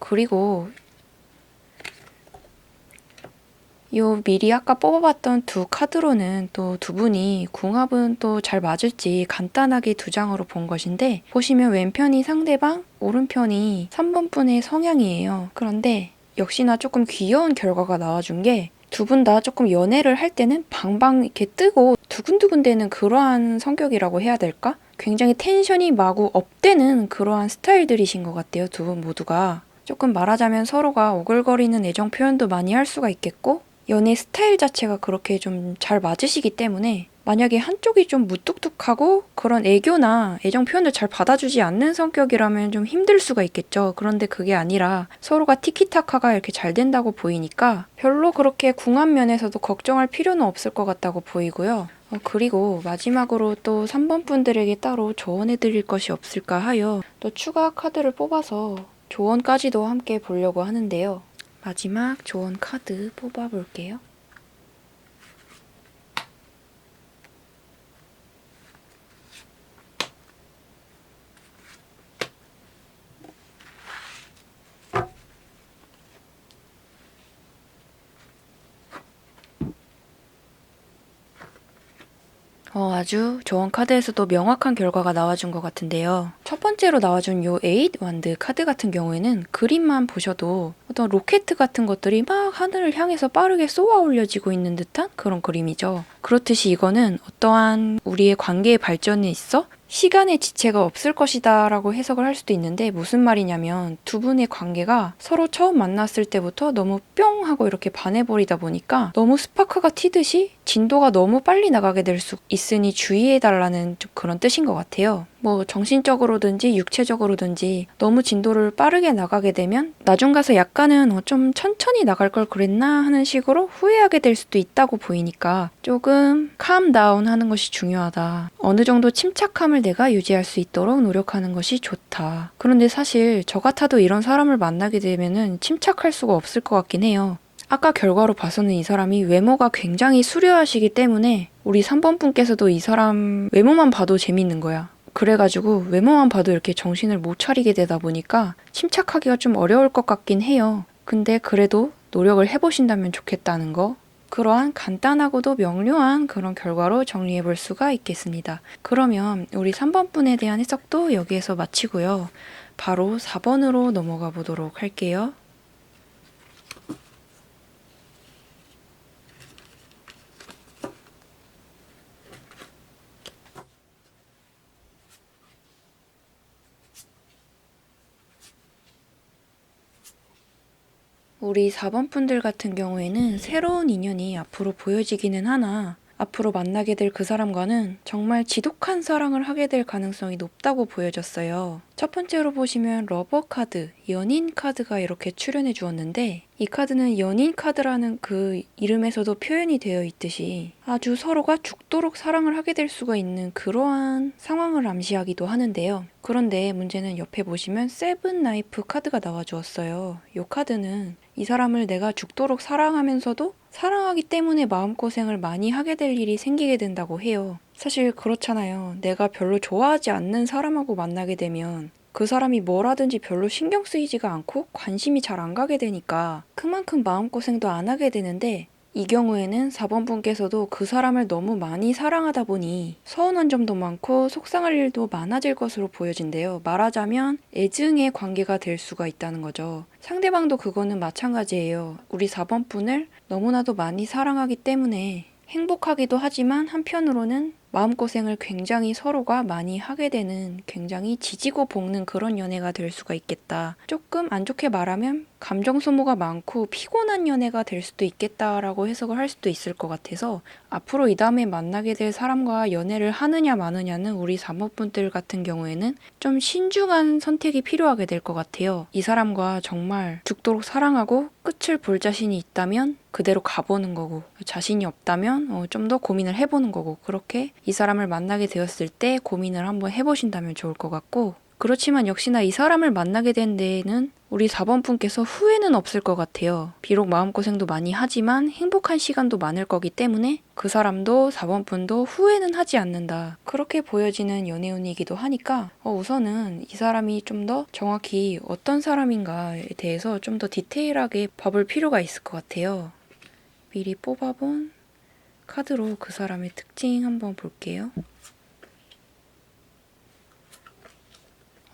A: 그리고 요 미리 아까 뽑아봤던 두 카드로는 또 두 분이 궁합은 또 잘 맞을지 간단하게 두 장으로 본 것인데 보시면 왼편이 상대방, 오른편이 3번 분의 성향이에요. 그런데 역시나 조금 귀여운 결과가 나와준 게 두 분 다 조금 연애를 할 때는 방방 이렇게 뜨고 두근두근대는 그러한 성격이라고 해야 될까? 굉장히 텐션이 마구 업되는 그러한 스타일들이신 것 같아요. 두 분 모두가. 조금 말하자면 서로가 오글거리는 애정 표현도 많이 할 수가 있겠고 연애 스타일 자체가 그렇게 좀 잘 맞으시기 때문에 만약에 한쪽이 좀 무뚝뚝하고 그런 애교나 애정 표현을 잘 받아주지 않는 성격이라면 좀 힘들 수가 있겠죠. 그런데 그게 아니라 서로가 티키타카가 이렇게 잘 된다고 보이니까 별로 그렇게 궁합 면에서도 걱정할 필요는 없을 것 같다고 보이고요. 그리고 마지막으로 또 3번 분들에게 따로 조언해 드릴 것이 없을까 하여 또 추가 카드를 뽑아서 조언까지도 함께 보려고 하는데요. 마지막 조언 카드 뽑아 볼게요. 아주 조언 카드에서도 명확한 결과가 나와준 것 같은데요. 첫 번째로 나와준 요 8 완드 카드 같은 경우에는 그림만 보셔도 어떤 로켓 같은 것들이 막 하늘을 향해서 빠르게 쏘아 올려지고 있는 듯한 그런 그림이죠. 그렇듯이 이거는 어떠한 우리의 관계의 발전에 있어 시간의 지체가 없을 것이다 라고 해석을 할 수도 있는데, 무슨 말이냐면 두 분의 관계가 서로 처음 만났을 때부터 너무 뿅 하고 이렇게 반해버리다 보니까 너무 스파크가 튀듯이 진도가 너무 빨리 나가게 될 수 있으니 주의해달라는 좀 그런 뜻인 것 같아요. 뭐 정신적으로든지 육체적으로든지 너무 진도를 빠르게 나가게 되면 나중 가서 약간은 좀 천천히 나갈 걸 그랬나 하는 식으로 후회하게 될 수도 있다고 보이니까 조금 캄다운 하는 것이 중요하다. 어느 정도 침착함을 내가 유지할 수 있도록 노력하는 것이 좋다. 그런데 사실 저 같아도 이런 사람을 만나게 되면은 침착할 수가 없을 것 같긴 해요. 아까 결과로 봐서는 이 사람이 외모가 굉장히 수려하시기 때문에 우리 3번 분께서도 이 사람 외모만 봐도 재밌는 거야. 그래가지고 외모만 봐도 이렇게 정신을 못 차리게 되다 보니까 침착하기가 좀 어려울 것 같긴 해요. 근데 그래도 노력을 해보신다면 좋겠다는 거. 그러한 간단하고도 명료한 그런 결과로 정리해 볼 수가 있겠습니다. 그러면 우리 3번 분에 대한 해석도 여기에서 마치고요. 바로 4번으로 넘어가 보도록 할게요. 우리 4번 분들 같은 경우에는 새로운 인연이 앞으로 보여지기는 하나 앞으로 만나게 될 그 사람과는 정말 지독한 사랑을 하게 될 가능성이 높다고 보여졌어요. 첫 번째로 보시면 러버 카드, 연인 카드가 이렇게 출연해 주었는데, 이 카드는 연인 카드라는 그 이름에서도 표현이 되어 있듯이 아주 서로가 죽도록 사랑을 하게 될 수가 있는 그러한 상황을 암시하기도 하는데요. 그런데 문제는 옆에 보시면 세븐 나이프 카드가 나와 주었어요. 이 카드는 이 사람을 내가 죽도록 사랑하면서도 사랑하기 때문에 마음고생을 많이 하게 될 일이 생기게 된다고 해요. 사실 그렇잖아요. 내가 별로 좋아하지 않는 사람하고 만나게 되면 그 사람이 뭘 하든지 별로 신경 쓰이지가 않고 관심이 잘 안 가게 되니까 그만큼 마음고생도 안 하게 되는데, 이 경우에는 4번 분께서도 그 사람을 너무 많이 사랑하다 보니 서운한 점도 많고 속상할 일도 많아질 것으로 보여진대요. 말하자면 애증의 관계가 될 수가 있다는 거죠. 상대방도 그거는 마찬가지예요. 우리 4번 분을 너무나도 많이 사랑하기 때문에 행복하기도 하지만 한편으로는 마음고생을 굉장히 서로가 많이 하게 되는, 굉장히 지지고 볶는 그런 연애가 될 수가 있겠다. 조금 안 좋게 말하면 감정 소모가 많고 피곤한 연애가 될 수도 있겠다라고 해석을 할 수도 있을 것 같아서, 앞으로 이 다음에 만나게 될 사람과 연애를 하느냐 마느냐는 우리 사모분들 같은 경우에는 좀 신중한 선택이 필요하게 될 것 같아요. 이 사람과 정말 죽도록 사랑하고 끝을 볼 자신이 있다면 그대로 가보는 거고, 자신이 없다면 좀 더 고민을 해보는 거고, 그렇게 이 사람을 만나게 되었을 때 고민을 한번 해보신다면 좋을 것 같고, 그렇지만 역시나 이 사람을 만나게 된 데에는 우리 4번 분께서 후회는 없을 것 같아요. 비록 마음고생도 많이 하지만 행복한 시간도 많을 거기 때문에 그 사람도 4번 분도 후회는 하지 않는다. 그렇게 보여지는 연애운이기도 하니까 우선은 이 사람이 좀 더 정확히 어떤 사람인가에 대해서 좀 더 디테일하게 봐볼 필요가 있을 것 같아요. 미리 뽑아본 카드로 그 사람의 특징 한번 볼게요.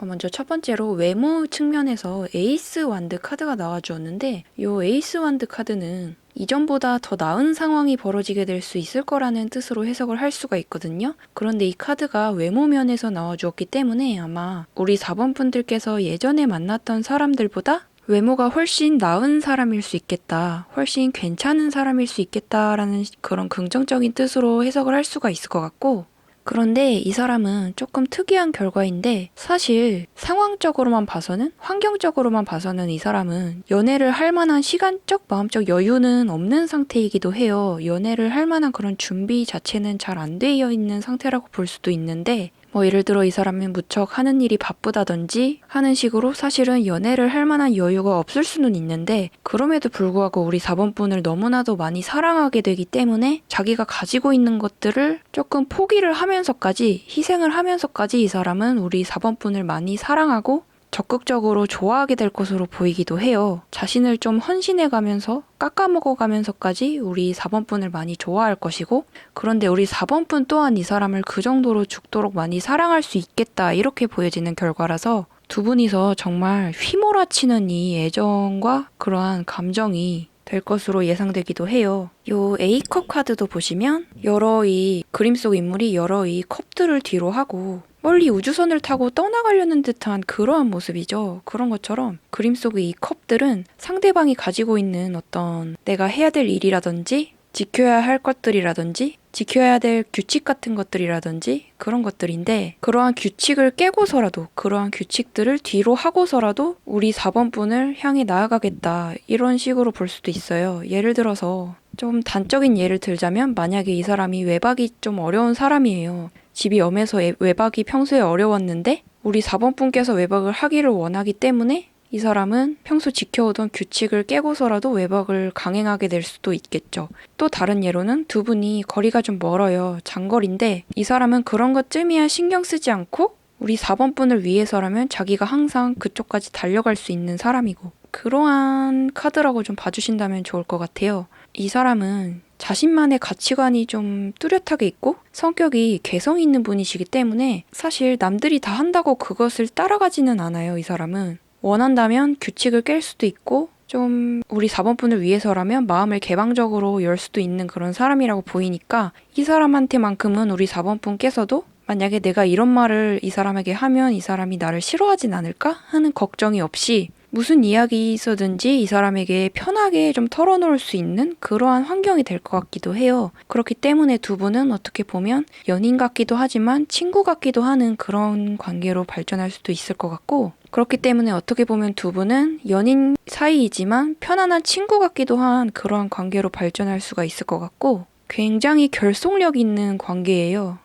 A: 먼저 첫 번째로 외모 측면에서 에이스 완드 카드가 나와주었는데, 이 에이스 완드 카드는 이전보다 더 나은 상황이 벌어지게 될 수 있을 거라는 뜻으로 해석을 할 수가 있거든요. 그런데 이 카드가 외모 면에서 나와주었기 때문에 아마 우리 4번 분들께서 예전에 만났던 사람들보다 외모가 훨씬 나은 사람일 수 있겠다, 훨씬 괜찮은 사람일 수 있겠다라는 그런 긍정적인 뜻으로 해석을 할 수가 있을 것 같고, 그런데 이 사람은 조금 특이한 결과인데 사실 상황적으로만 봐서는 환경적으로만 봐서는 이 사람은 연애를 할 만한 시간적 마음적 여유는 없는 상태이기도 해요. 연애를 할 만한 그런 준비 자체는 잘 안 되어 있는 상태라고 볼 수도 있는데 뭐 예를 들어 이 사람은 무척 하는 일이 바쁘다든지 하는 식으로 사실은 연애를 할 만한 여유가 없을 수는 있는데 그럼에도 불구하고 우리 4번분을 너무나도 많이 사랑하게 되기 때문에 자기가 가지고 있는 것들을 조금 포기를 하면서까지 희생을 하면서까지 이 사람은 우리 4번분을 많이 사랑하고 적극적으로 좋아하게 될 것으로 보이기도 해요. 자신을 좀 헌신해 가면서 깎아먹어 가면서까지 우리 4번분을 많이 좋아할 것이고 그런데 우리 4번분 또한 이 사람을 그 정도로 죽도록 많이 사랑할 수 있겠다 이렇게 보여지는 결과라서 두 분이서 정말 휘몰아치는 이 애정과 그러한 감정이 될 것으로 예상되기도 해요. 요 A컵 카드도 보시면 여러 이 그림 속 인물이 여러 이 컵들을 뒤로 하고 멀리 우주선을 타고 떠나가려는 듯한 그러한 모습이죠. 그런 것처럼 그림 속의 이 컵들은 상대방이 가지고 있는 어떤 내가 해야 될 일이라든지 지켜야 할 것들이라든지 지켜야 될 규칙 같은 것들이라든지 그런 것들인데 그러한 규칙을 깨고서라도 그러한 규칙들을 뒤로 하고서라도 우리 4번분을 향해 나아가겠다 이런 식으로 볼 수도 있어요. 예를 들어서 좀 단적인 예를 들자면 만약에 이 사람이 외박이 좀 어려운 사람이에요. 집이 엄해서 외박이 평소에 어려웠는데 우리 4번분께서 외박을 하기를 원하기 때문에 이 사람은 평소 지켜오던 규칙을 깨고서라도 외박을 강행하게 될 수도 있겠죠. 또 다른 예로는 두 분이 거리가 좀 멀어요. 장거리인데 이 사람은 그런 것쯤이야 신경 쓰지 않고 우리 4번분을 위해서라면 자기가 항상 그쪽까지 달려갈 수 있는 사람이고 그러한 카드라고 좀 봐주신다면 좋을 것 같아요. 이 사람은 자신만의 가치관이 좀 뚜렷하게 있고 성격이 개성 있는 분이시기 때문에 사실 남들이 다 한다고 그것을 따라가지는 않아요. 이 사람은. 원한다면 규칙을 깰 수도 있고 좀 우리 4번분을 위해서라면 마음을 개방적으로 열 수도 있는 그런 사람이라고 보이니까 이 사람한테만큼은 우리 4번분께서도 만약에 내가 이런 말을 이 사람에게 하면 이 사람이 나를 싫어하진 않을까 하는 걱정이 없이 무슨 이야기 있어든지 이 사람에게 편하게 좀 털어놓을 수 있는 그러한 환경이 될 것 같기도 해요. 그렇기 때문에 두 분은 어떻게 보면 연인 같기도 하지만 친구 같기도 하는 그런 관계로 발전할 수도 있을 것 같고 그렇기 때문에 어떻게 보면 두 분은 연인 사이이지만 편안한 친구 같기도 한 그러한 관계로 발전할 수가 있을 것 같고 굉장히 결속력 있는 관계예요.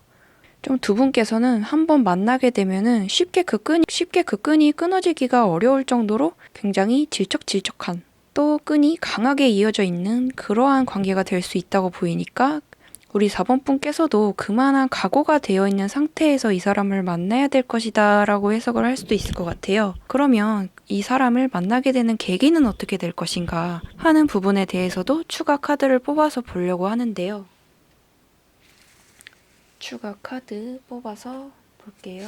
A: 좀 두 분께서는 한번 만나게 되면은 쉽게 그 끈이 끊어지기가 어려울 정도로 굉장히 질척질척한 또 끈이 강하게 이어져 있는 그러한 관계가 될 수 있다고 보이니까 우리 4번분께서도 그만한 각오가 되어 있는 상태에서 이 사람을 만나야 될 것이다 라고 해석을 할 수도 있을 것 같아요. 그러면 이 사람을 만나게 되는 계기는 어떻게 될 것인가 하는 부분에 대해서도 추가 카드를 뽑아서 보려고 하는데요. 추가 카드 뽑아서 볼게요.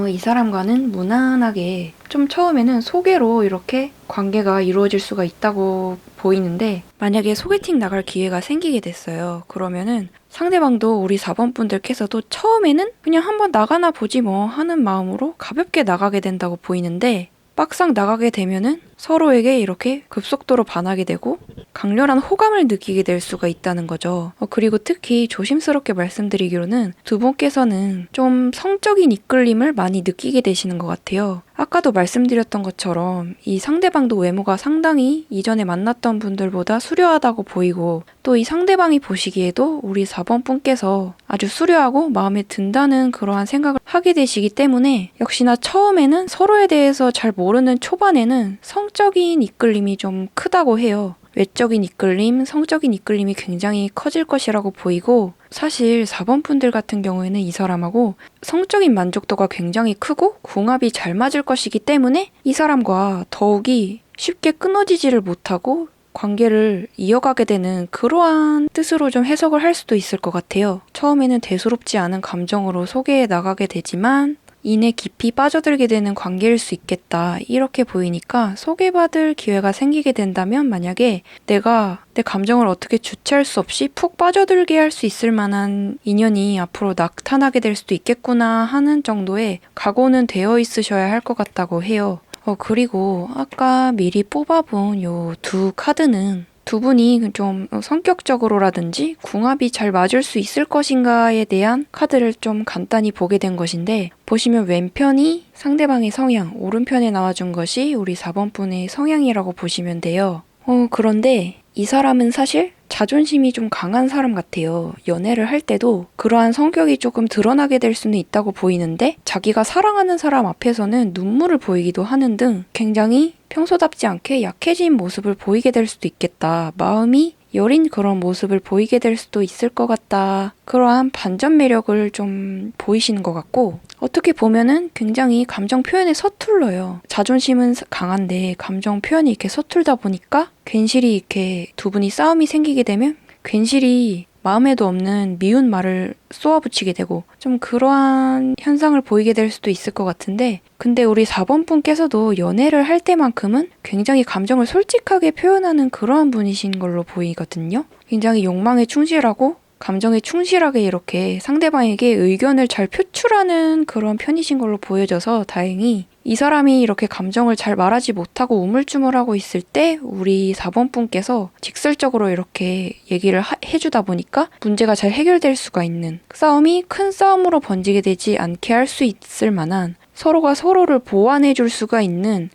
A: 이 사람과는 무난하게 좀 처음에는 소개로 이렇게 관계가 이루어질 수가 있다고 보이는데 만약에 소개팅 나갈 기회가 생기게 됐어요. 그러면은 상대방도 우리 4번분들께서도 처음에는 그냥 한번 나가나 보지 뭐 하는 마음으로 가볍게 나가게 된다고 보이는데 막상 나가게 되면은 서로에게 이렇게 급속도로 반하게 되고 강렬한 호감을 느끼게 될 수가 있다는 거죠. 그리고 특히 조심스럽게 말씀드리기로는 두 분께서는 좀 성적인 이끌림을 많이 느끼게 되시는 것 같아요. 아까도 말씀드렸던 것처럼 이 상대방도 외모가 상당히 이전에 만났던 분들보다 수려하다고 보이고 또 이 상대방이 보시기에도 우리 4번 분께서 아주 수려하고 마음에 든다는 그러한 생각을 하게 되시기 때문에 역시나 처음에는 서로에 대해서 잘 모르는 초반에는 성적인 이끌림이 좀 크다고 해요. 외적인 이끌림, 성적인 이끌림이 굉장히 커질 것이라고 보이고 사실 4번 분들 같은 경우에는 이 사람하고 성적인 만족도가 굉장히 크고 궁합이 잘 맞을 것이기 때문에 이 사람과 더욱이 쉽게 끊어지지를 못하고 관계를 이어가게 되는 그러한 뜻으로 좀 해석을 할 수도 있을 것 같아요. 처음에는 대수롭지 않은 감정으로 소개해 나가게 되지만 이내 깊이 빠져들게 되는 관계일 수 있겠다. 이렇게 보이니까 소개받을 기회가 생기게 된다면 만약에 내가 내 감정을 어떻게 주체할 수 없이 푹 빠져들게 할 수 있을 만한 인연이 앞으로 나타나게 될 수도 있겠구나 하는 정도의 각오는 되어 있으셔야 할 것 같다고 해요. 그리고 아까 미리 뽑아본 요 두 카드는 두 분이 좀 성격적으로라든지 궁합이 잘 맞을 수 있을 것인가에 대한 카드를 좀 간단히 보게 된 것인데, 보시면 왼편이 상대방의 성향, 오른편에 나와준 것이 우리 4번 분의 성향이라고 보시면 돼요. 그런데 이 사람은 사실 자존심이 좀 강한 사람 같아요. 연애를 할 때도 그러한 성격이 조금 드러나게 될 수는 있다고 보이는데, 자기가 사랑하는 사람 앞에서는 눈물을 보이기도 하는 등 굉장히 평소답지 않게 약해진 모습을 보이게 될 수도 있겠다. 마음이 여린 그런 모습을 보이게 될 수도 있을 것 같다. 그러한 반전 매력을 좀 보이시는 것 같고, 어떻게 보면은 굉장히 감정 표현에 서툴러요. 자존심은 강한데 감정 표현이 이렇게 서툴다 보니까 괜시리 이렇게 두 분이 싸움이 생기게 되면 괜시리 마음에도 없는 미운 말을 쏘아붙이게 되고 좀 그러한 현상을 보이게 될 수도 있을 것 같은데, 근데 우리 4번 분께서도 연애를 할 때만큼은 굉장히 감정을 솔직하게 표현하는 그러한 분이신 걸로 보이거든요. 굉장히 욕망에 충실하고 감정에 충실하게 이렇게 상대방에게 의견을 잘 표출하는 그런 편이신 걸로 보여져서 다행히 이 사람이 이렇게 감정을 잘 말하지 못하고 우물쭈물하고 있을 때 우리 4번 분께서 직설적으로 이렇게 얘기를 해주다 보니까 문제가 잘 해결될 수가 있는, 싸움이 큰 싸움으로 번지게 되지 않게 할 수 있을 만한, 서로가 서로를 보완해 줄 수가 있는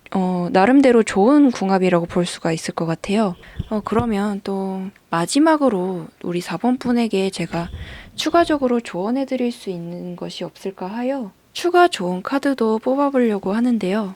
A: 나름대로 좋은 궁합이라고 볼 수가 있을 것 같아요. 그러면 또 마지막으로 우리 4번 분에게 제가 추가적으로 조언해 드릴 수 있는 것이 없을까 하여 추가 조언 카드도 뽑아보려고 하는데요.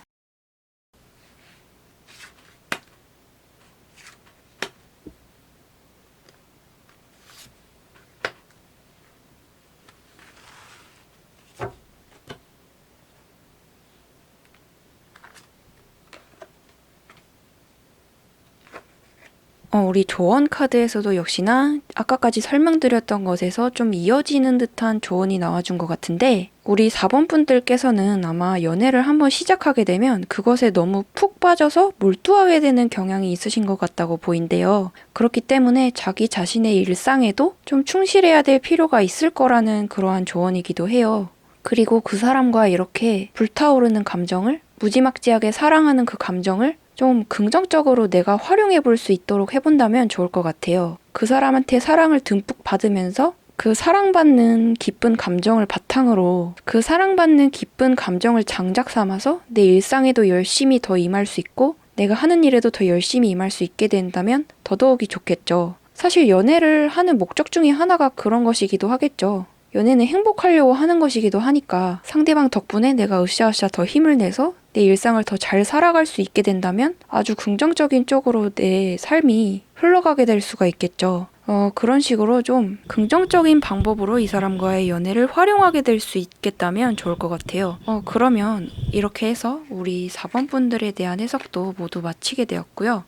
A: 우리 조언 카드에서도 역시나 아까까지 설명드렸던 것에서 좀 이어지는 듯한 조언이 나와준 것 같은데, 우리 4번 분들께서는 아마 연애를 한번 시작하게 되면 그것에 너무 푹 빠져서 몰두하게 되는 경향이 있으신 것 같다고 보인대요. 그렇기 때문에 자기 자신의 일상에도 좀 충실해야 될 필요가 있을 거라는 그러한 조언이기도 해요. 그리고 그 사람과 이렇게 불타오르는 감정을, 무지막지하게 사랑하는 그 감정을 좀 긍정적으로 내가 활용해 볼 수 있도록 해본다면 좋을 것 같아요. 그 사람한테 사랑을 듬뿍 받으면서 그 사랑받는 기쁜 감정을 바탕으로 그 사랑받는 기쁜 감정을 장작 삼아서 내 일상에도 열심히 더 임할 수 있고 내가 하는 일에도 더 열심히 임할 수 있게 된다면 더더욱이 좋겠죠. 사실 연애를 하는 목적 중에 하나가 그런 것이기도 하겠죠. 연애는 행복하려고 하는 것이기도 하니까 상대방 덕분에 내가 으쌰으쌰 더 힘을 내서 내 일상을 더 잘 살아갈 수 있게 된다면 아주 긍정적인 쪽으로 내 삶이 흘러가게 될 수가 있겠죠. 그런 식으로 좀 긍정적인 방법으로 이 사람과의 연애를 활용하게 될 수 있겠다면 좋을 것 같아요. 그러면 이렇게 해서 우리 4번 분들에 대한 해석도 모두 마치게 되었고요.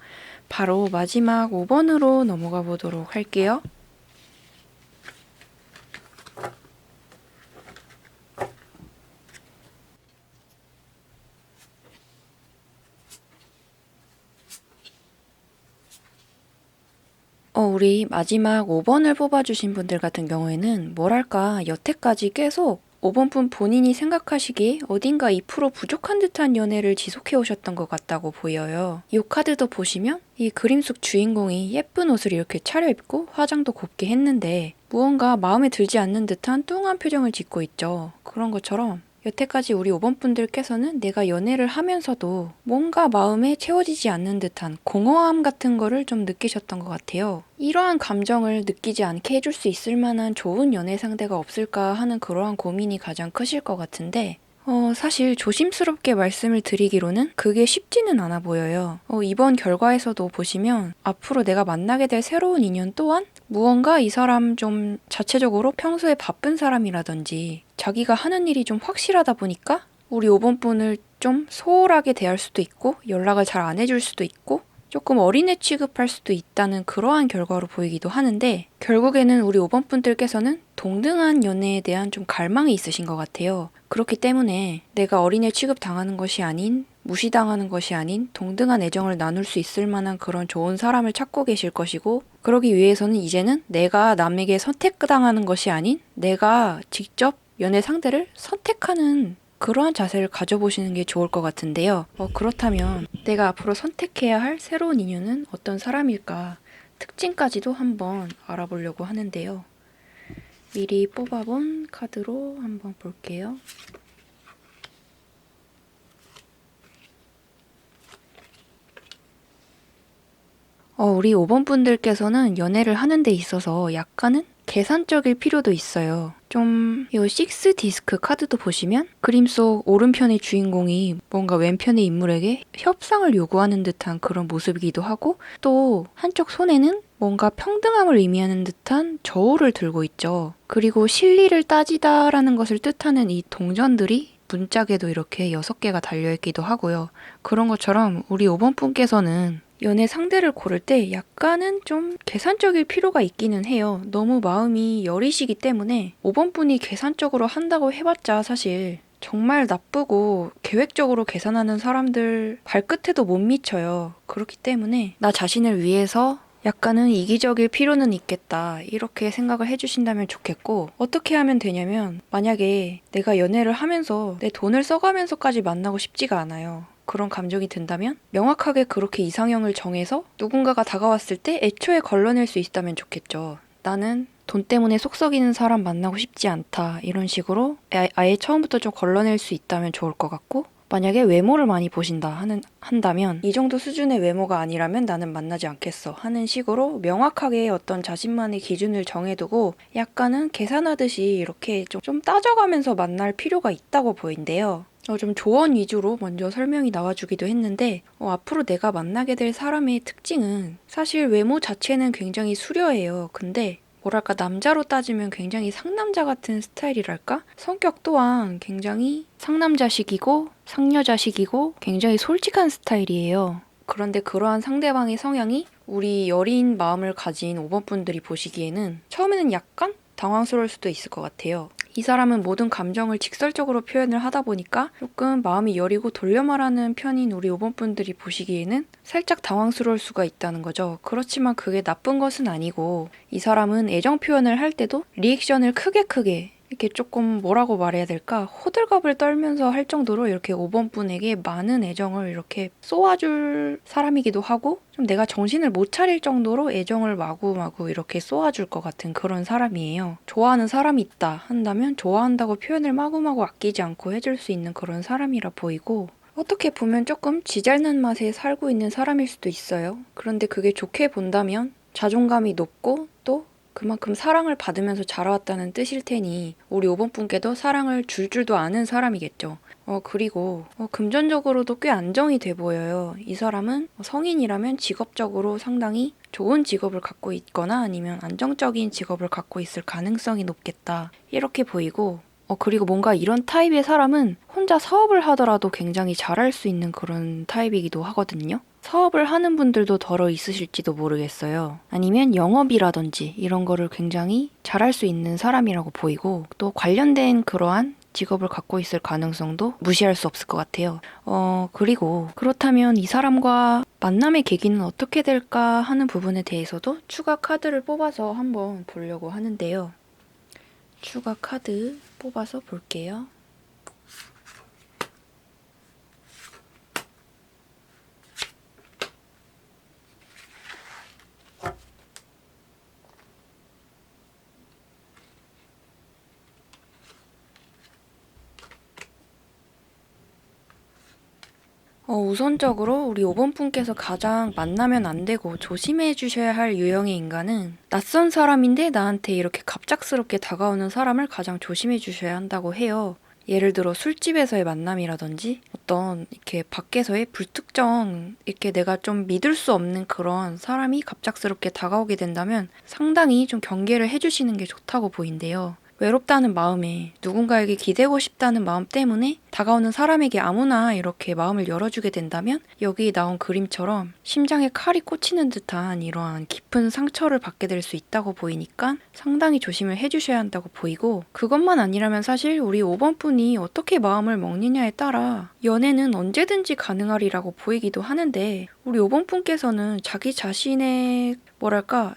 A: 바로 마지막 5번으로 넘어가 보도록 할게요. 우리 마지막 5번을 뽑아주신 분들 같은 경우에는 뭐랄까 여태까지 계속 5번 분 본인이 생각하시기에 어딘가 2% 부족한 듯한 연애를 지속해 오셨던 것 같다고 보여요. 이 카드도 보시면 이 그림 속 주인공이 예쁜 옷을 이렇게 차려입고 화장도 곱게 했는데 무언가 마음에 들지 않는 듯한 뚱한 표정을 짓고 있죠. 그런 것처럼 여태까지 우리 5번 분들께서는 내가 연애를 하면서도 뭔가 마음에 채워지지 않는 듯한 공허함 같은 거를 좀 느끼셨던 것 같아요. 이러한 감정을 느끼지 않게 해줄 수 있을 만한 좋은 연애 상대가 없을까 하는 그러한 고민이 가장 크실 것 같은데, 사실 조심스럽게 말씀을 드리기로는 그게 쉽지는 않아 보여요. 이번 결과에서도 보시면 앞으로 내가 만나게 될 새로운 인연 또한 무언가 이 사람 좀 자체적으로 평소에 바쁜 사람이라든지 자기가 하는 일이 좀 확실하다 보니까 우리 5번 분을 좀 소홀하게 대할 수도 있고 연락을 잘 안 해줄 수도 있고 조금 어린애 취급할 수도 있다는 그러한 결과로 보이기도 하는데, 결국에는 우리 5번 분들께서는 동등한 연애에 대한 좀 갈망이 있으신 것 같아요. 그렇기 때문에 내가 어린애 취급당하는 것이 아닌, 무시당하는 것이 아닌 동등한 애정을 나눌 수 있을 만한 그런 좋은 사람을 찾고 계실 것이고, 그러기 위해서는 이제는 내가 남에게 선택당하는 것이 아닌 내가 직접 연애 상대를 선택하는 그러한 자세를 가져보시는 게 좋을 것 같은데요. 그렇다면 내가 앞으로 선택해야 할 새로운 인연은 어떤 사람일까? 특징까지도 한번 알아보려고 하는데요. 미리 뽑아본 카드로 한번 볼게요. 우리 5번 분들께서는 연애를 하는 데 있어서 약간은 계산적일 필요도 있어요. 좀, 이 6 디스크 카드도 보시면 그림 속 오른편의 주인공이 뭔가 왼편의 인물에게 협상을 요구하는 듯한 그런 모습이기도 하고, 또 한쪽 손에는 뭔가 평등함을 의미하는 듯한 저울을 들고 있죠. 그리고 실리를 따지다라는 것을 뜻하는 이 동전들이 문짝에도 이렇게 6개가 달려있기도 하고요. 그런 것처럼 우리 5번 분께서는 연애 상대를 고를 때 약간은 좀 계산적일 필요가 있기는 해요. 너무 마음이 여리시기 때문에 5번 분이 계산적으로 한다고 해봤자 사실 정말 나쁘고 계획적으로 계산하는 사람들 발끝에도 못 미쳐요. 그렇기 때문에 나 자신을 위해서 약간은 이기적일 필요는 있겠다, 이렇게 생각을 해주신다면 좋겠고, 어떻게 하면 되냐면 만약에 내가 연애를 하면서 내 돈을 써가면서까지 만나고 싶지가 않아요. 그런 감정이 든다면 명확하게 그렇게 이상형을 정해서 누군가가 다가왔을 때 애초에 걸러낼 수 있다면 좋겠죠. 나는 돈 때문에 속 썩이는 사람 만나고 싶지 않다, 이런 식으로 아예 처음부터 좀 걸러낼 수 있다면 좋을 것 같고, 만약에 외모를 많이 한다면 이 정도 수준의 외모가 아니라면 나는 만나지 않겠어 하는 식으로 명확하게 어떤 자신만의 기준을 정해두고 약간은 계산하듯이 이렇게 좀 따져가면서 만날 필요가 있다고 보인대요. 좀 조언 위주로 먼저 설명이 나와주기도 했는데, 앞으로 내가 만나게 될 사람의 특징은 사실 외모 자체는 굉장히 수려해요. 근데 뭐랄까, 남자로 따지면 굉장히 상남자 같은 스타일이랄까? 성격 또한 굉장히 상남자식이고 상여자식이고 굉장히 솔직한 스타일이에요. 그런데 그러한 상대방의 성향이 우리 여린 마음을 가진 5번 분들이 보시기에는 처음에는 약간 당황스러울 수도 있을 것 같아요. 이 사람은 모든 감정을 직설적으로 표현을 하다 보니까 조금 마음이 여리고 돌려 말하는 편인 우리 5번 분들이 보시기에는 살짝 당황스러울 수가 있다는 거죠. 그렇지만 그게 나쁜 것은 아니고, 이 사람은 애정 표현을 할 때도 리액션을 크게 이렇게 조금 뭐라고 말해야 될까? 호들갑을 떨면서 할 정도로 이렇게 5번 분에게 많은 애정을 이렇게 쏘아줄 사람이기도 하고, 좀 내가 정신을 못 차릴 정도로 애정을 마구마구 이렇게 쏘아줄 것 같은 그런 사람이에요. 좋아하는 사람이 있다 한다면 좋아한다고 표현을 마구마구 아끼지 않고 해줄 수 있는 그런 사람이라 보이고, 어떻게 보면 조금 쥐잘난 맛에 살고 있는 사람일 수도 있어요. 그런데 그게 좋게 본다면 자존감이 높고 또 그만큼 사랑을 받으면서 자라왔다는 뜻일 테니 우리 5번 분께도 사랑을 줄 줄도 아는 사람이겠죠. 그리고 금전적으로도 꽤 안정이 돼 보여요. 이 사람은 성인이라면 직업적으로 상당히 좋은 직업을 갖고 있거나 아니면 안정적인 직업을 갖고 있을 가능성이 높겠다, 이렇게 보이고, 그리고 뭔가 이런 타입의 사람은 혼자 사업을 하더라도 굉장히 잘할 수 있는 그런 타입이기도 하거든요. 사업을 하는 분들도 덜어 있으실지도 모르겠어요. 아니면 영업이라든지 이런 거를 굉장히 잘할 수 있는 사람이라고 보이고, 또 관련된 그러한 직업을 갖고 있을 가능성도 무시할 수 없을 것 같아요. 그리고 그렇다면 이 사람과 만남의 계기는 어떻게 될까 하는 부분에 대해서도 추가 카드를 뽑아서 한번 보려고 하는데요. 추가 카드 뽑아서 볼게요. 우선적으로 우리 5번 분께서 가장 만나면 안 되고 조심해 주셔야 할 유형의 인간은 낯선 사람인데 나한테 이렇게 갑작스럽게 다가오는 사람을 가장 조심해 주셔야 한다고 해요. 예를 들어 술집에서의 만남이라든지 어떤 이렇게 밖에서의 불특정, 이렇게 내가 좀 믿을 수 없는 그런 사람이 갑작스럽게 다가오게 된다면 상당히 좀 경계를 해주시는 게 좋다고 보인대요. 외롭다는 마음에 누군가에게 기대고 싶다는 마음 때문에 다가오는 사람에게 아무나 이렇게 마음을 열어주게 된다면 여기 나온 그림처럼 심장에 칼이 꽂히는 듯한 이러한 깊은 상처를 받게 될 수 있다고 보이니까 상당히 조심을 해주셔야 한다고 보이고, 그것만 아니라면 사실 우리 5번 분이 어떻게 마음을 먹느냐에 따라 연애는 언제든지 가능하리라고 보이기도 하는데, 우리 5번 분께서는 자기 자신의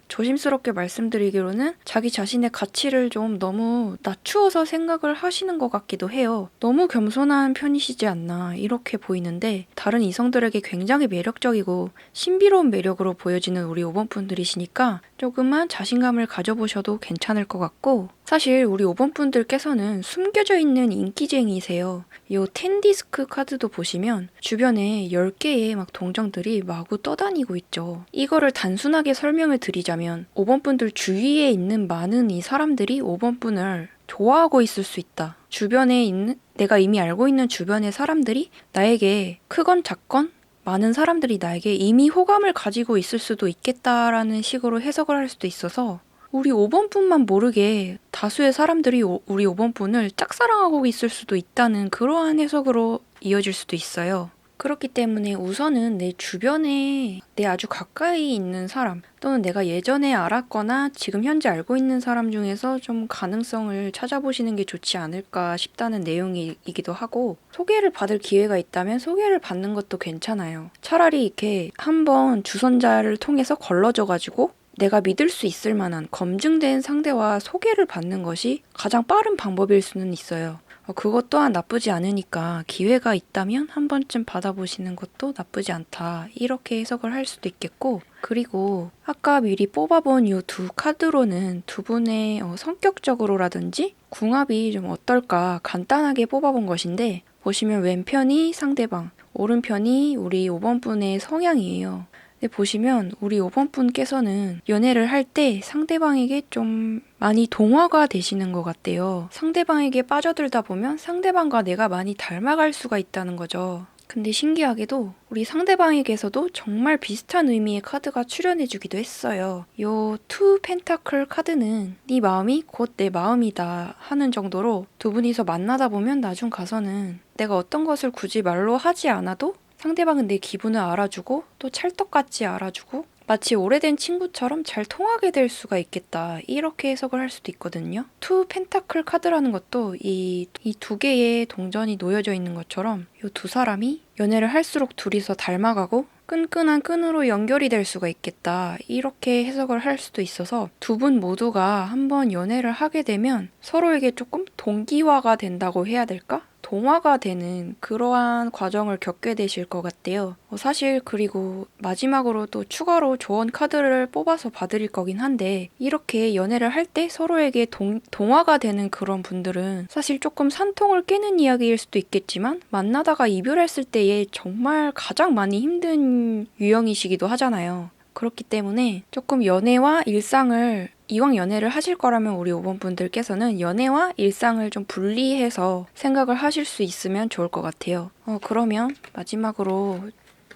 A: 조심스럽게 말씀드리기로는 자기 자신의 가치를 좀 너무 낮추어서 생각을 하시는 것 같기도 해요. 너무 겸손한 편이시지 않나 이렇게 보이는데, 다른 이성들에게 굉장히 매력적이고 신비로운 매력으로 보여지는 우리 5번 분들이시니까 조금만 자신감을 가져보셔도 괜찮을 것 같고, 사실 우리 5번 분들께서는 숨겨져 있는 인기쟁이세요. 요 텐디스크 카드도 보시면 주변에 10개의 막 동정들이 마구 떠다니고 있죠. 이거를 단순하게 설명을 드리자면 5번 분들 주위에 있는 많은 이 사람들이 5번 분을 좋아하고 있을 수 있다. 주변에 있는, 내가 이미 알고 있는 주변의 사람들이 나에게 크건 작건 많은 사람들이 나에게 이미 호감을 가지고 있을 수도 있겠다라는 식으로 해석을 할 수도 있어서, 우리 5번 분만 모르게 다수의 사람들이 우리 5번 분을 짝사랑하고 있을 수도 있다는 그러한 해석으로 이어질 수도 있어요. 그렇기 때문에 우선은 내 주변에 내 아주 가까이 있는 사람, 또는 내가 예전에 알았거나 지금 현재 알고 있는 사람 중에서 좀 가능성을 찾아보시는 게 좋지 않을까 싶다는 내용이기도 하고, 소개를 받을 기회가 있다면 소개를 받는 것도 괜찮아요. 차라리 이렇게 한번 주선자를 통해서 걸러져가지고 내가 믿을 수 있을 만한 검증된 상대와 소개를 받는 것이 가장 빠른 방법일 수는 있어요. 그것 또한 나쁘지 않으니까 기회가 있다면 한 번쯤 받아보시는 것도 나쁘지 않다, 이렇게 해석을 할 수도 있겠고, 그리고 아까 미리 뽑아본 이 두 카드로는 두 분의 성격적으로라든지 궁합이 좀 어떨까 간단하게 뽑아본 것인데, 보시면 왼편이 상대방, 오른편이 우리 5번 분의 성향이에요. 근데 보시면 우리 5번 분께서는 연애를 할 때 상대방에게 좀 많이 동화가 되시는 것 같대요. 상대방에게 빠져들다 보면 상대방과 내가 많이 닮아갈 수가 있다는 거죠. 근데 신기하게도 우리 상대방에게서도 정말 비슷한 의미의 카드가 출연해주기도 했어요. 요 투 펜타클 카드는 네 마음이 곧 내 마음이다 하는 정도로, 두 분이서 만나다 보면 나중 가서는 내가 어떤 것을 굳이 말로 하지 않아도 상대방은 내 기분을 알아주고 또 찰떡같이 알아주고 마치 오래된 친구처럼 잘 통하게 될 수가 있겠다, 이렇게 해석을 할 수도 있거든요. 투 펜타클 카드라는 것도 이 두 개의 동전이 놓여져 있는 것처럼 이 두 사람이 연애를 할수록 둘이서 닮아가고 끈끈한 끈으로 연결이 될 수가 있겠다, 이렇게 해석을 할 수도 있어서 두 분 모두가 한번 연애를 하게 되면 서로에게 조금 동기화가 된다고 해야 될까? 동화가 되는 그러한 과정을 겪게 되실 것 같대요. 사실 그리고 마지막으로 또 추가로 조언 카드를 뽑아서 봐드릴 거긴 한데, 이렇게 연애를 할 때 서로에게 동화가 되는 그런 분들은 사실 조금 산통을 깨는 이야기일 수도 있겠지만, 만나다가 이별했을 때에 정말 가장 많이 힘든 유형이시기도 하잖아요. 그렇기 때문에 조금 연애와 일상을, 이왕 연애를 하실 거라면 우리 5번 분들께서는 연애와 일상을 좀 분리해서 생각을 하실 수 있으면 좋을 것 같아요. 그러면 마지막으로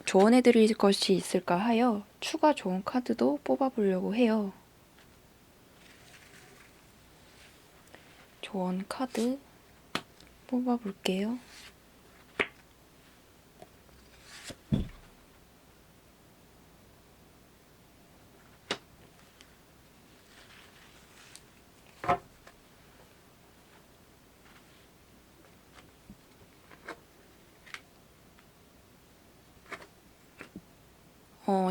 A: 조언해드릴 것이 있을까 하여 추가 조언 카드도 뽑아보려고 해요. 조언 카드 뽑아볼게요.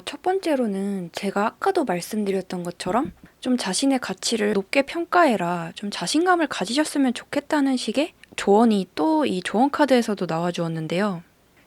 A: 첫 번째로는 제가 아까도 말씀드렸던 것처럼 좀 자신의 가치를 높게 평가해라, 좀 자신감을 가지셨으면 좋겠다는 식의 조언이 또 이 조언 카드에서도 나와주었는데요.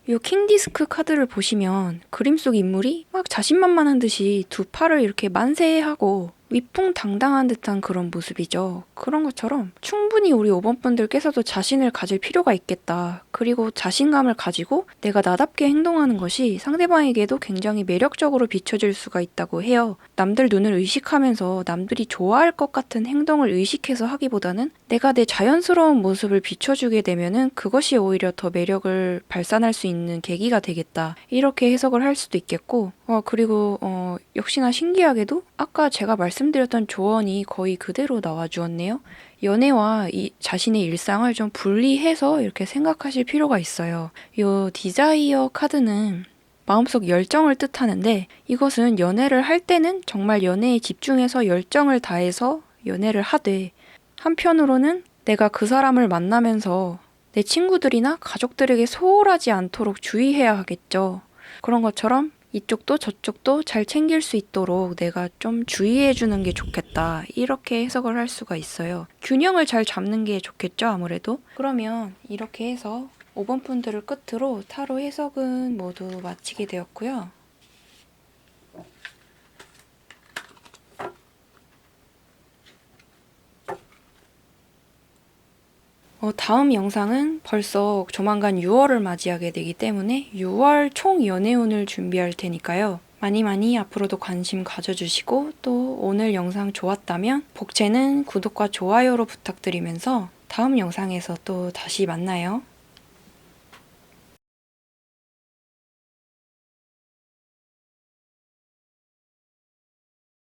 A: 이 킹디스크 카드를 보시면 그림 속 인물이 막 자신만만한 듯이 두 팔을 이렇게 만세하고 위풍당당한 듯한 그런 모습이죠. 그런 것처럼 충분히 우리 5번 분들께서도 자신을 가질 필요가 있겠다. 그리고 자신감을 가지고 내가 나답게 행동하는 것이 상대방에게도 굉장히 매력적으로 비춰질 수가 있다고 해요. 남들 눈을 의식하면서 남들이 좋아할 것 같은 행동을 의식해서 하기보다는 내가 내 자연스러운 모습을 비춰주게 되면은 그것이 오히려 더 매력을 발산할 수 있는 계기가 되겠다. 이렇게 해석을 할 수도 있겠고, 그리고, 역시나 신기하게도 아까 제가 말씀드렸던 조언이 거의 그대로 나와 주었네요. 연애와 이 자신의 일상을 좀 분리해서 이렇게 생각하실 필요가 있어요. 요 디자이어 카드는 마음속 열정을 뜻하는데 이것은 연애를 할 때는 정말 연애에 집중해서 열정을 다해서 연애를 하되 한편으로는 내가 그 사람을 만나면서 내 친구들이나 가족들에게 소홀하지 않도록 주의해야 하겠죠. 그런 것처럼 이쪽도 저쪽도 잘 챙길 수 있도록 내가 좀 주의해 주는 게 좋겠다. 이렇게 해석을 할 수가 있어요. 균형을 잘 잡는 게 좋겠죠, 아무래도. 그러면 이렇게 해서 5번 분들을 끝으로 타로 해석은 모두 마치게 되었고요. 다음 영상은 벌써 조만간 6월을 맞이하게 되기 때문에 6월 총 연애운을 준비할 테니까요. 많이 많이 앞으로도 관심 가져주시고 또 오늘 영상 좋았다면 복채는 구독과 좋아요로 부탁드리면서 다음 영상에서 또 다시 만나요.